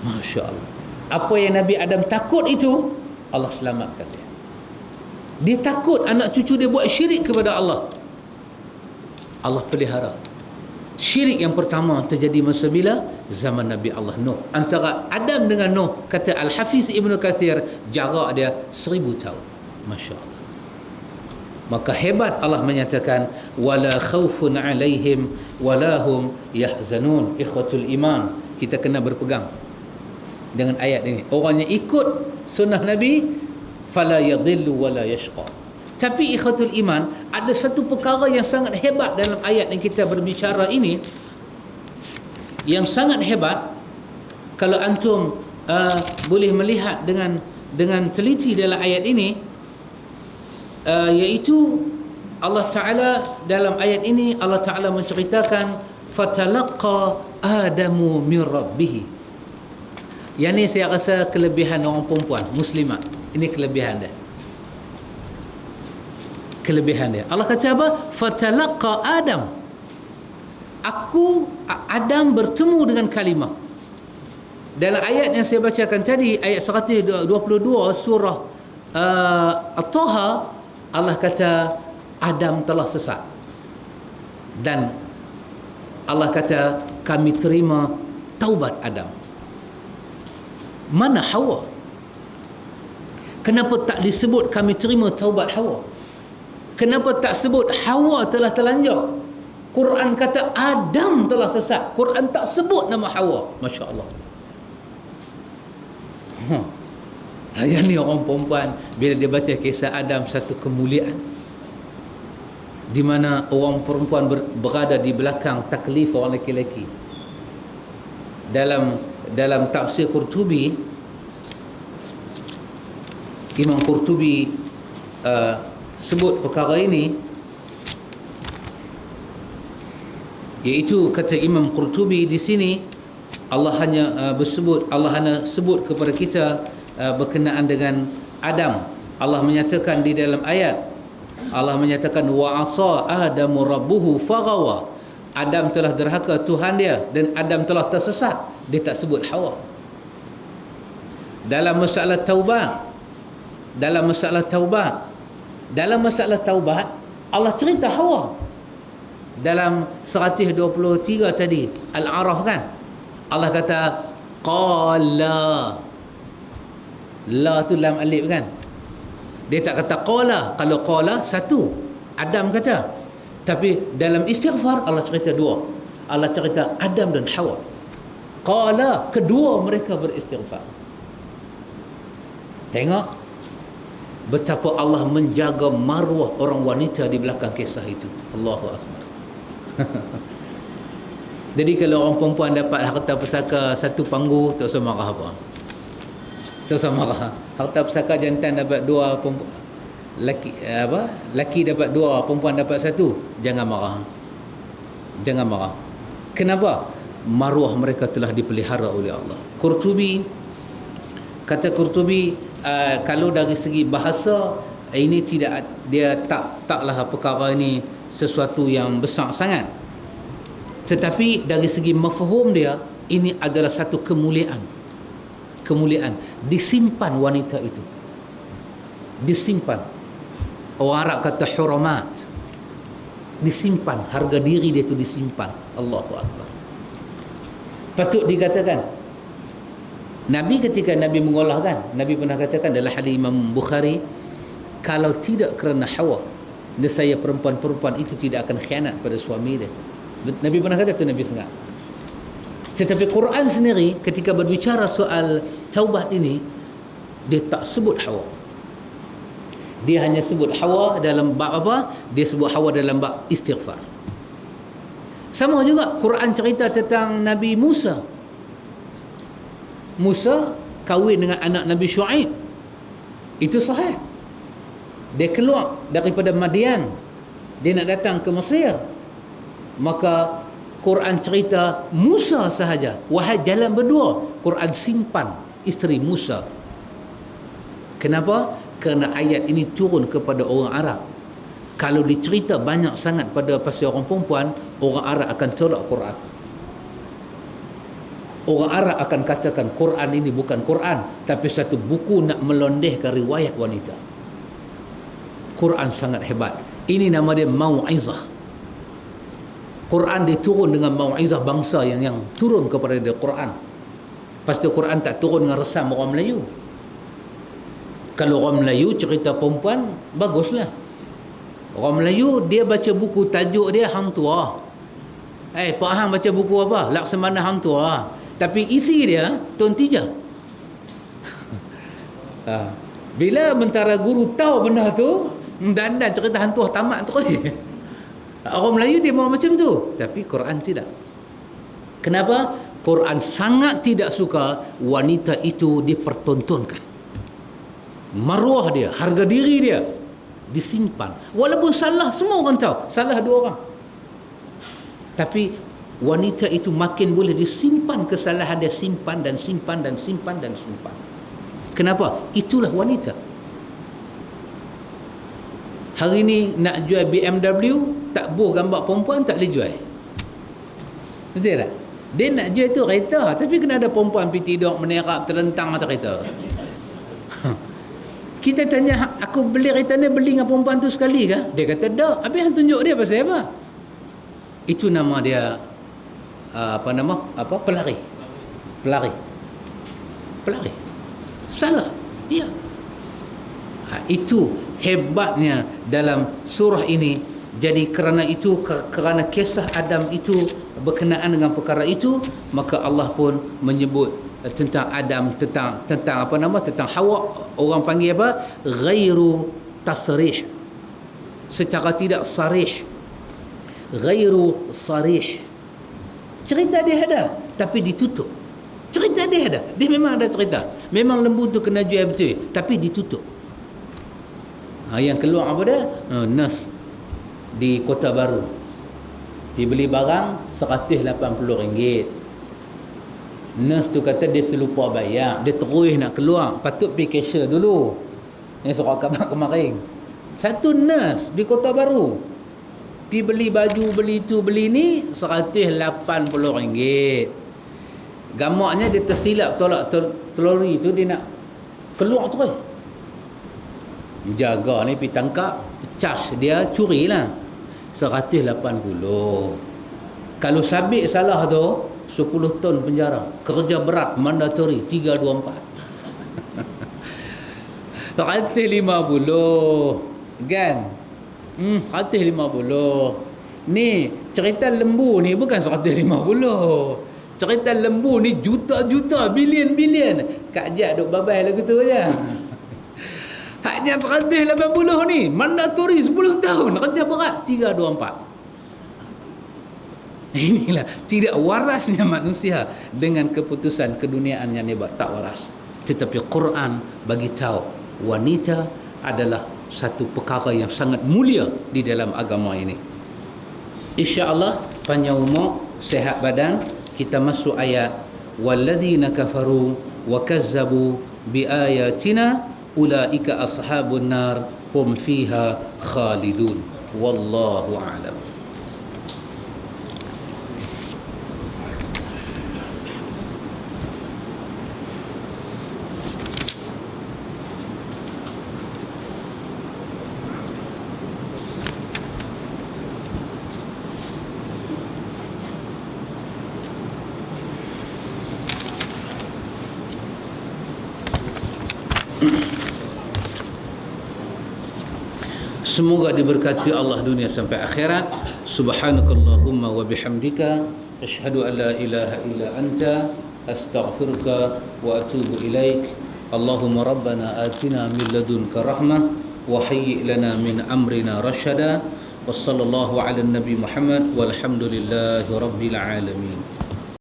Masya Allah. Apa yang Nabi Adam takut itu, Allah selamatkan dia. Dia takut anak cucu dia buat syirik kepada Allah. Allah pelihara. Syirik yang pertama terjadi masa bila? Zaman Nabi Allah Nuh. Antara Adam dengan Nuh, kata Al-Hafiz Ibn Kathir, jarak dia 1000 tahun. Masya Allah. Maka hebat Allah menyatakan, wala khawfun alaihim wala hum yahzanun. Ikhwatul iman, kita kena berpegang dengan ayat ini. Orang yang ikut sunnah Nabi, fala yadhillu wala yashqa. Tapi ikhwatul iman, ada satu perkara yang sangat hebat dalam ayat yang kita berbicara ini, yang sangat hebat. Kalau antum boleh melihat dengan teliti dalam ayat ini, iaitu Allah Ta'ala dalam ayat ini, Allah Ta'ala menceritakan fatalaqa Adamu min rabbih. Yang ni saya rasa kelebihan orang perempuan muslimat. Ini kelebihan dia. Kelebihan dia. Allah kata apa? Fatalaqa Adam. Adam bertemu dengan kalimah. Dalam ayat yang saya bacakan tadi, ayat 122 surah At-Taha, Allah kata Adam telah sesat. Dan Allah kata kami terima taubat Adam. Mana Hawa? Kenapa tak disebut kami terima taubat Hawa? Kenapa tak sebut Hawa telah telanjang? Quran kata Adam telah sesat. Quran tak sebut nama Hawa. Masya Allah. Yang ni orang perempuan, bila dia baca kisah Adam, satu kemuliaan, di mana orang perempuan berada di belakang taklif orang lelaki. Dalam tafsir Qurtubi, Imam Qurtubi sebut perkara ini, iaitu kata Imam Qurtubi di sini, Allah hanya sebut kepada kita berkenaan dengan Adam. Allah menyatakan di dalam ayat, Allah menyatakan wa asa Adamu rabbuhu faghawa. Adam telah derhaka Tuhan dia dan Adam telah tersesat. Dia tak sebut Hawa. Dalam masalah taubat, Allah cerita Hawa. Dalam 123 tadi Al-A'raf kan, Allah kata qala. La tu lam alif kan. Dia tak kata qala. Kalau qala satu, Adam kata. Tapi dalam istighfar Allah cerita dua. Allah cerita Adam dan Hawa. Qala, kedua mereka beristighfar. Tengok betapa Allah menjaga maruah orang wanita di belakang kisah itu. Allahu Akbar. Jadi kalau orang perempuan dapat harta pusaka satu panggu, tak usah marah apa. Tak usah marah. Harta pusaka jantan dapat dua, laki dapat dua, perempuan dapat satu, jangan marah. Jangan marah. Kenapa? Maruah mereka telah dipelihara oleh Allah. Kata Qurtubi, kalau dari segi bahasa, ini taklah perkara ini sesuatu yang besar sangat. Tetapi dari segi mafhum dia, ini adalah satu kemuliaan. Disimpan wanita itu. Disimpan. Orang Arab kata huramat. Disimpan, harga diri dia itu disimpan. Allahu Akbar. Patut dikatakan, Nabi ketika Nabi mengolah kan, Nabi pernah katakan dalam hadis Imam Bukhari, kalau tidak kerana Hawa, nescaya perempuan-perempuan itu tidak akan khianat pada suami dia. Nabi pernah kata itu, Nabi sengat. Tetapi Quran sendiri ketika berbicara soal taubat ini, dia tak sebut Hawa. Dia hanya sebut Hawa dalam bab apa? Dia sebut Hawa dalam bab istighfar. Sama juga Quran cerita tentang Nabi Musa. Musa kahwin dengan anak Nabi Shu'aib. Itu sahih. Dia keluar daripada Madian, dia nak datang ke Mesir. Maka Quran cerita Musa sahaja, wahai jalan berdua. Quran simpan isteri Musa. Kenapa? Kerana ayat ini turun kepada orang Arab. Kalau dicerita banyak sangat pada pasal orang perempuan, orang Arab akan tolak Quran. Orang Arab akan katakan Quran ini bukan Quran, tapi satu buku nak melondehkan riwayat wanita. Quran sangat hebat. Ini nama dia mau'izah. Quran dia turun dengan mau'izah bangsa yang turun kepada dia Quran. Pasti Quran tak turun dengan resam orang Melayu. Kalau orang Melayu cerita perempuan, baguslah. Orang Melayu dia baca buku tajuk dia Hang Tuah. Pak Hang baca buku apa? Laksamana Hang Tuah. Tapi isi dia Tuan Tija. Bila mentara guru tahu benda tu, dan cerita hantu tamat tu. Orang Melayu dia mau macam tu, tapi Quran tidak. Kenapa? Quran sangat tidak suka wanita itu dipertontonkan. Maruah dia, harga diri dia disimpan. Walaupun salah, semua orang tahu salah dua orang, tapi wanita itu makin boleh disimpan kesalahan dia, simpan dan simpan dan simpan dan simpan. Kenapa? Itulah wanita. Hari ni nak jual BMW, tak buh gambar perempuan, tak boleh jual. Betul tak? Dia nak jual tu kereta, tapi kena ada perempuan pergi tidur menerap terlentang atas kereta. Kita tanya, aku beli kereta ni beli dengan perempuan tu sekali ke? Dia kata dah. Habis yang tunjuk dia pasal apa? Itu nama dia pelari. Salah. Ya. Itu hebatnya dalam surah ini. Jadi kerana itu, kerana kisah Adam itu berkenaan dengan perkara itu, maka Allah pun menyebut tentang Adam, tentang Hawa, orang panggil apa? Ghairu tasrih. Secara tidak sarih. Ghairu sarih. Cerita dia ada, tapi ditutup. Cerita dia ada. Dia memang ada cerita. Memang lembu tu kena jual betul, tapi ditutup. Yang keluar apa dia? Nurse di Kota Baru. Dia beli barang RM180. Nurse tu kata dia terlupa bayar. Dia terus nak keluar. Patut pergi cashier dulu. Yang surat khabar kemarin. Satu nurse di Kota Baru. Pergi beli baju, beli tu, beli ni, RM180. Gamaknya dia tersilap tolak teluri tu, dia nak keluar terus. Jaga ni pergi tangkap, charge dia curi lah. RM180. Kalau sabit salah tu, 10 tahun penjara. Kerja berat, mandatory, 324. RM150. Kan? RM150. Ni cerita lembu ni bukan RM150. Cerita lembu ni juta-juta, bilion-bilion. Kak Jad duk babai lagu tu je. Haknya RM180 ni mandatory 10 tahun, kerja berat 324. Inilah tidak warasnya manusia dengan keputusan keduniaan yang hebat, tak waras. Tetapi Quran bagi tahu wanita adalah satu perkara yang sangat mulia di dalam agama ini. Insya-Allah panjang umur, sihat badan. Kita masuk ayat walladzina kafaru wa kazzabu biayatina ulaika ashabun nar hum fiha khalidun. Wallahu a'lam. Semoga diberkati Allah dunia sampai akhirat. Subhanakallahumma wa bihamdika asyhadu an la ilaha illa anta astaghfiruka wa atubu ilaik. Allahumma rabbana atina min ladunka rahmah wa hayyi' lana min amrina rashada. Wassallallahu ala nabi Muhammad walhamdulillahi rabbil alamin.